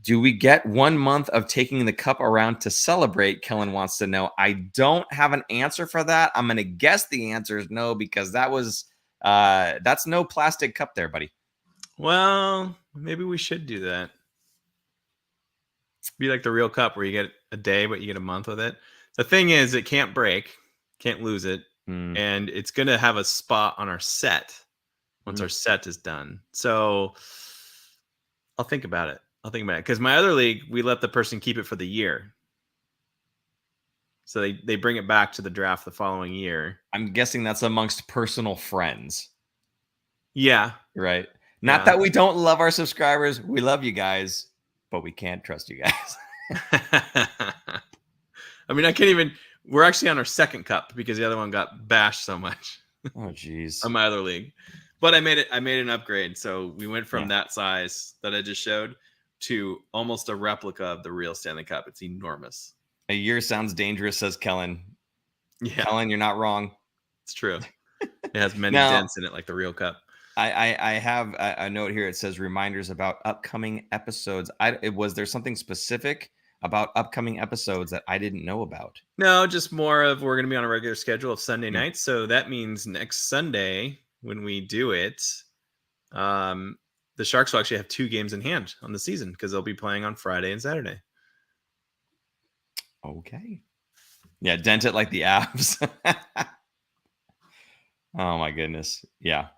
Do we get 1 month of taking the cup around to celebrate? Kellen wants to know. I don't have an answer for that. I'm going to guess the answer is no, because that's no plastic cup there, buddy. Well, maybe we should do that. Be like the real cup where you get a day, but you get a month with it. The thing is, it can't break, can't lose it, and it's going to have a spot on our set once our set is done. So I'll think about it. Because my other league, we let the person keep it for the year. So they bring it back to the draft the following year. I'm guessing that's amongst personal friends. Yeah. Right. Not that we don't love our subscribers. We love you guys, but we can't trust you guys. I mean, we're actually on our second cup because the other one got bashed so much. Oh, geez. On my other league. But I made an upgrade. So we went from that size that I just showed to almost a replica of the real Stanley Cup. It's enormous. A year sounds dangerous, says Kellen. Yeah. Kellen, you're not wrong. It's true. It has many dents in it like the real cup. I have a note here. It says reminders about upcoming episodes. Was there something specific about upcoming episodes that I didn't know about? No, just more of we're going to be on a regular schedule of Sunday nights. So that means next Sunday when we do it, the Sharks will actually have 2 games in hand on the season because they'll be playing on Friday and Saturday. Okay. Yeah, dent it like the abs. Oh my goodness. Yeah.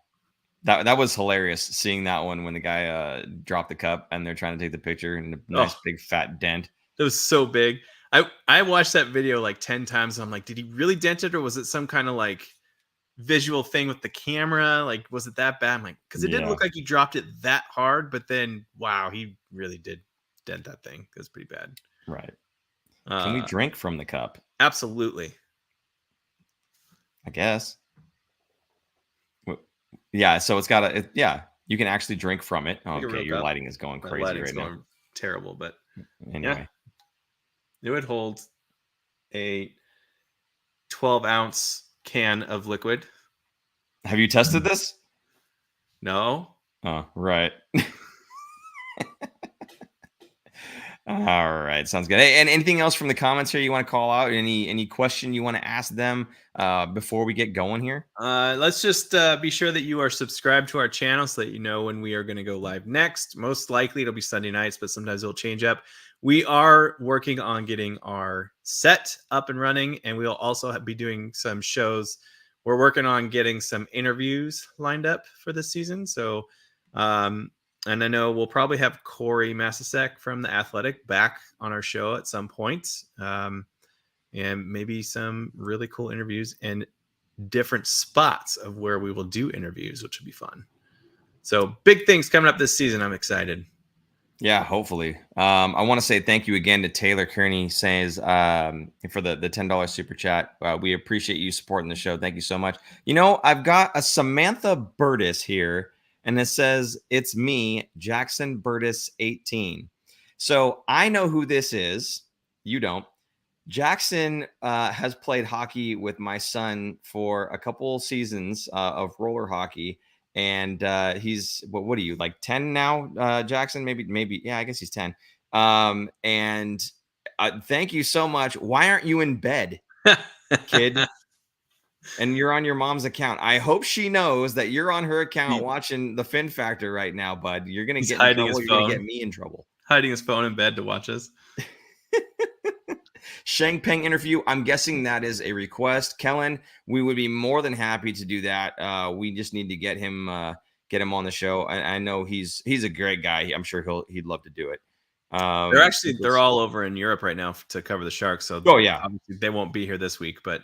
That was hilarious seeing that one when the guy dropped the cup and they're trying to take the picture and a nice big fat dent. It was so big. I watched that video like 10 times. And I'm like, did he really dent it or was it some kind of like visual thing with the camera? Like, was it that bad? I'm like, because it didn't look like he dropped it that hard, but then wow, he really did dent that thing. It was pretty bad. Right. Can we drink from the cup? Absolutely. I guess. Yeah, so it's got you can actually drink from it. Oh, okay, your lighting is going crazy right now. Terrible, but anyway. It would hold a 12-ounce can of liquid. Have you tested this? No. Oh, right. All right, sounds good. Hey, and anything else from the comments here you want to call out? Any question you want to ask them before we get going here? Let's just be sure that you are subscribed to our channel so that you know when we are going to go live next. Most likely it'll be Sunday nights, but sometimes it'll change up. We are working on getting our set up and running, and we'll also be doing some shows. We're working on getting some interviews lined up for this season. So, and I know we'll probably have Corey Masasek from The Athletic back on our show at some point. And maybe some really cool interviews and different spots of where we will do interviews, which will be fun. So big things coming up this season. I'm excited. Yeah, hopefully. I want to say thank you again to Taylor Kearney says for the $10 super chat. We appreciate you supporting the show. Thank you so much. You know, I've got a Samantha Burtis here. And it says, it's me, Jackson Burtis 18. So I know who this is. You don't. Jackson has played hockey with my son for a couple seasons of roller hockey. And he's, what are you, like 10 now, Jackson? Maybe. Yeah, I guess he's 10. And thank you so much. Why aren't you in bed, kid? And you're on your mom's account. I hope she knows that you're on her account watching the Fin Factor right now, bud. You're going to get in trouble. You're going to get me in trouble. Hiding his phone in bed to watch us. Sheng Peng interview. I'm guessing that is a request. Kellen, we would be more than happy to do that. We just need to get him on the show. I know he's a great guy. I'm sure he'd love to do it. They're all over in Europe right now to cover the Sharks. So obviously they won't be here this week, but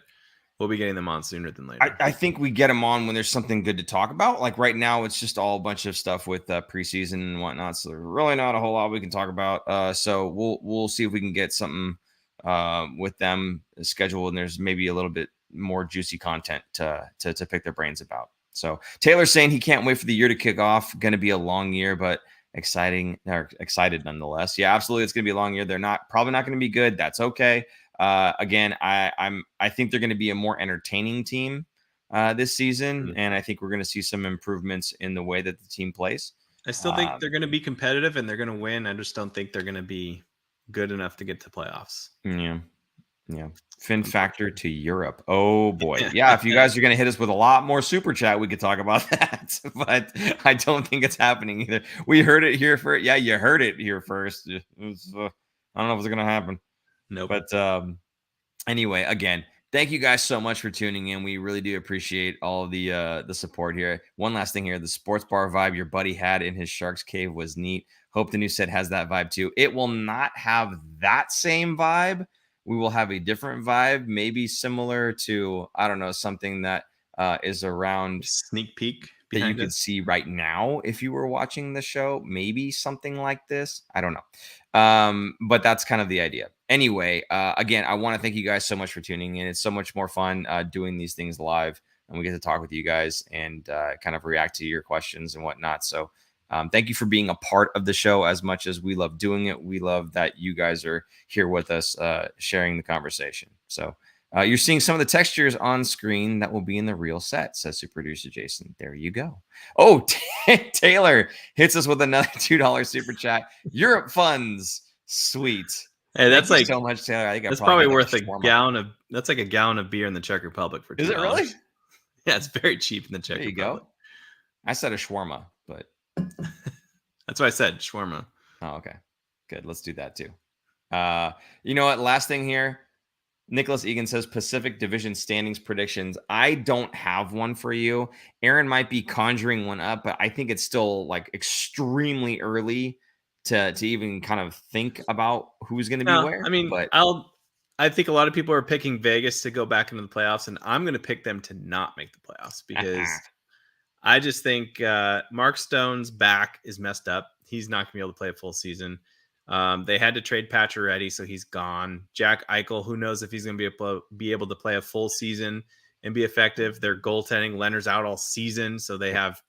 we'll be getting them on sooner than later. I think we get them on when there's something good to talk about. Like right now, it's just all a bunch of stuff with preseason and whatnot. So there's really not a whole lot we can talk about. So we'll see if we can get something with them scheduled, and there's maybe a little bit more juicy content to pick their brains about. So Taylor's saying he can't wait for the year to kick off. Going to be a long year, but excited nonetheless. Yeah, absolutely. It's going to be a long year. They're probably not going to be good. That's okay. Again, I think they're going to be a more entertaining team this season, and I think we're going to see some improvements in the way that the team plays. I still think they're going to be competitive and they're going to win. I just don't think they're going to be good enough to get to playoffs. Yeah. Fin Factor to Europe. Oh boy. Yeah. If you guys are going to hit us with a lot more super chat, we could talk about that, but I don't think it's happening either. We heard it here first. Yeah. You heard it here first. I don't know if it's going to happen. No, but anyway, again, Thank you guys so much for tuning in. We really do appreciate all of the support here. One last thing here, the sports bar vibe your buddy had in his Shark's Cave was neat. Hope the new set has that vibe too. It will not have that same vibe. We will have a different vibe, maybe similar to, I don't know, something that is around Sneak peek that you behind could us. see right now if you were watching the show. Maybe something like this. I don't know. But that's kind of the idea. Anyway, again, I want to thank you guys so much for tuning in. It's so much more fun doing these things live, and we get to talk with you guys and kind of react to your questions and whatnot. So thank you for being a part of the show. As much as we love doing it, we love that you guys are here with us sharing the conversation. So you're seeing some of the textures on screen that will be in the real set, says super producer Jason. There you go. Oh, Taylor hits us with another $2 super chat. Europe funds. Sweet. Hey, that's Thank you like so much, Taylor. I think that's probably probably got, like, worth a a gallon of that's like a gallon of beer in the Czech Republic for $2. Is it really? Yeah, it's very cheap in the Czech There you Republic. go. I said a shawarma, but That's what I said, shawarma. oh, okay. Good. Let's do that too. You know what? Last thing here. Nicholas Egan says Pacific Division standings predictions. I don't have one for you. Aaron might be conjuring one up, but I think it's still like extremely early to even kind of think about who's going to be No, where. I mean, But I think a lot of people are picking Vegas to go back into the playoffs, and I'm going to pick them to not make the playoffs because I just think Mark Stone's back is messed up. He's not going to be able to play a full season. They had to trade Pacioretty, so he's gone. Jack Eichel, who knows if he's going to be able to play a full season and be effective. Their goaltending, Leonard's out all season, so they have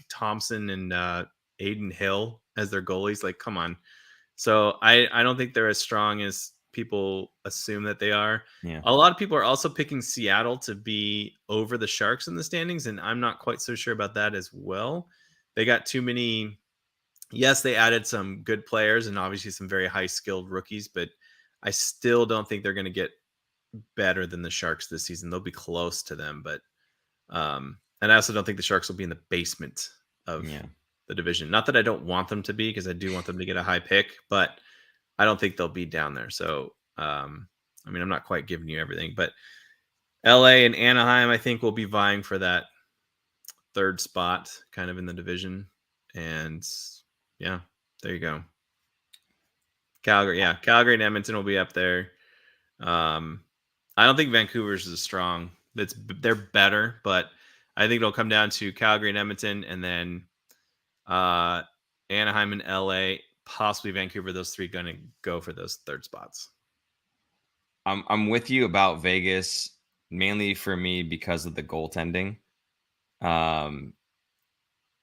Thompson and Aiden Hill as their goalies. Like, come on. So I don't think they're as strong as people assume that they are. yeah, A lot of people are also picking Seattle to be over the Sharks in the standings, and I'm not quite so sure about that as well. They got too many. Yes, they added some good players and obviously some very high skilled rookies, but I still don't think they're going to get better than the Sharks this season. They'll be close to them, but and I also don't think the Sharks will be in the basement of the division. Not that I don't want them to be, because I do want them to get a high pick, but I don't think they'll be down there. So, I mean, I'm not quite giving you everything, but LA and Anaheim, I think, will be vying for that third spot kind of in the division. And yeah, there you go. Calgary and Edmonton will be up there. I don't think Vancouver's is strong. They're better, but I think it'll come down to Calgary and Edmonton, and then Anaheim and LA, possibly Vancouver. Those three going to go for those third spots. I'm with you about Vegas, mainly for me because of the goaltending.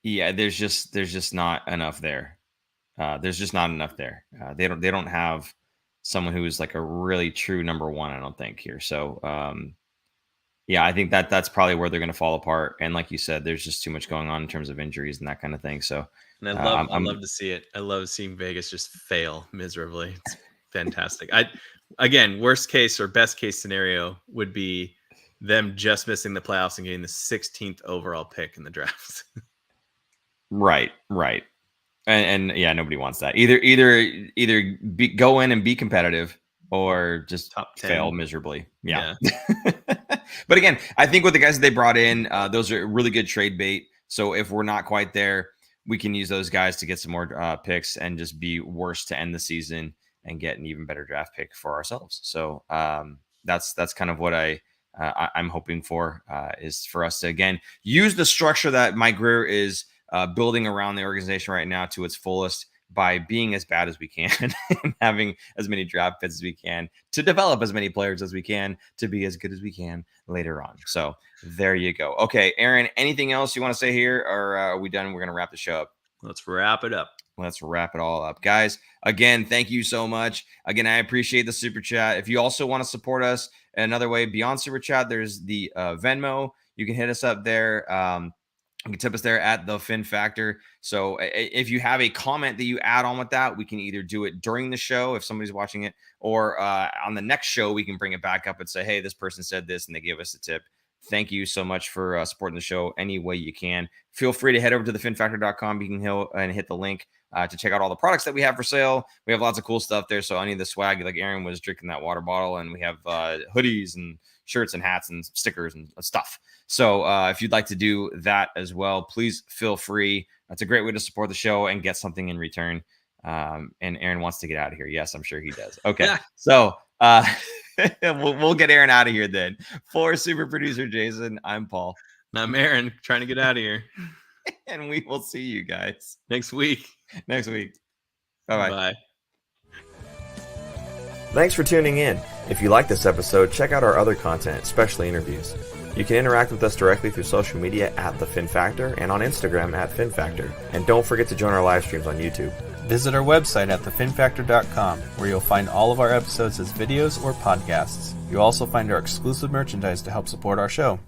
Yeah, there's just not enough there. There's just not enough there. They don't have someone who is like a really true number one, I don't think, here. So yeah, I think that's probably where they're going to fall apart. And like you said, there's just too much going on in terms of injuries and that kind of thing. So and I love to see it. I love seeing Vegas just fail miserably. It's fantastic. Again, worst case or best case scenario would be them just missing the playoffs and getting the 16th overall pick in the draft. Right. And yeah, nobody wants that. Either go in and be competitive or just Top 10. Fail miserably. Yeah. But again, I think with the guys that they brought in, those are really good trade bait. So if we're not quite there, we can use those guys to get some more picks and just be worse to end the season and get an even better draft pick for ourselves. So that's kind of what I'm hoping for, is for us to, again, use the structure that Mike Grier is building around the organization right now to its fullest by being as bad as we can and having as many draft picks as we can to develop as many players as we can to be as good as we can later on. So there you go. Okay, Aaron, anything else you want to say here, or are we done? We're going to wrap the show up. Let's wrap it up. Let's wrap it all up. Guys, again, thank you so much. Again, I appreciate the super chat. If you also want to support us another way beyond super chat, there's the Venmo. You can hit us up there. You can tip us there at the Fin Factor. So if you have a comment that you add on with that, we can either do it during the show if somebody's watching it, or on the next show, we can bring it back up and say, hey, this person said this and they gave us a tip. Thank you so much for supporting the show any way you can. Feel free to head over to thefinfactor.com. You can hit the link to check out all the products that we have for sale. We have lots of cool stuff there. So any of the swag, like Aaron was drinking that water bottle, and we have hoodies and shirts and hats and stickers and stuff. So if you'd like to do that as well, please feel free. That's a great way to support the show and get something in return. And Aaron wants to get out of here. Yes, I'm sure he does. Okay. Yeah. So we'll get Aaron out of here then. For super producer Jason, I'm Paul. And I'm Aaron, trying to get out of here. And we will see you guys next week. Bye-bye. Bye. Thanks for tuning in. If you like this episode, check out our other content, especially interviews. You can interact with us directly through social media at The Fin Factor and on Instagram at Fin Factor. And don't forget to join our live streams on YouTube. Visit our website at thefinfactor.com, where you'll find all of our episodes as videos or podcasts. You'll also find our exclusive merchandise to help support our show.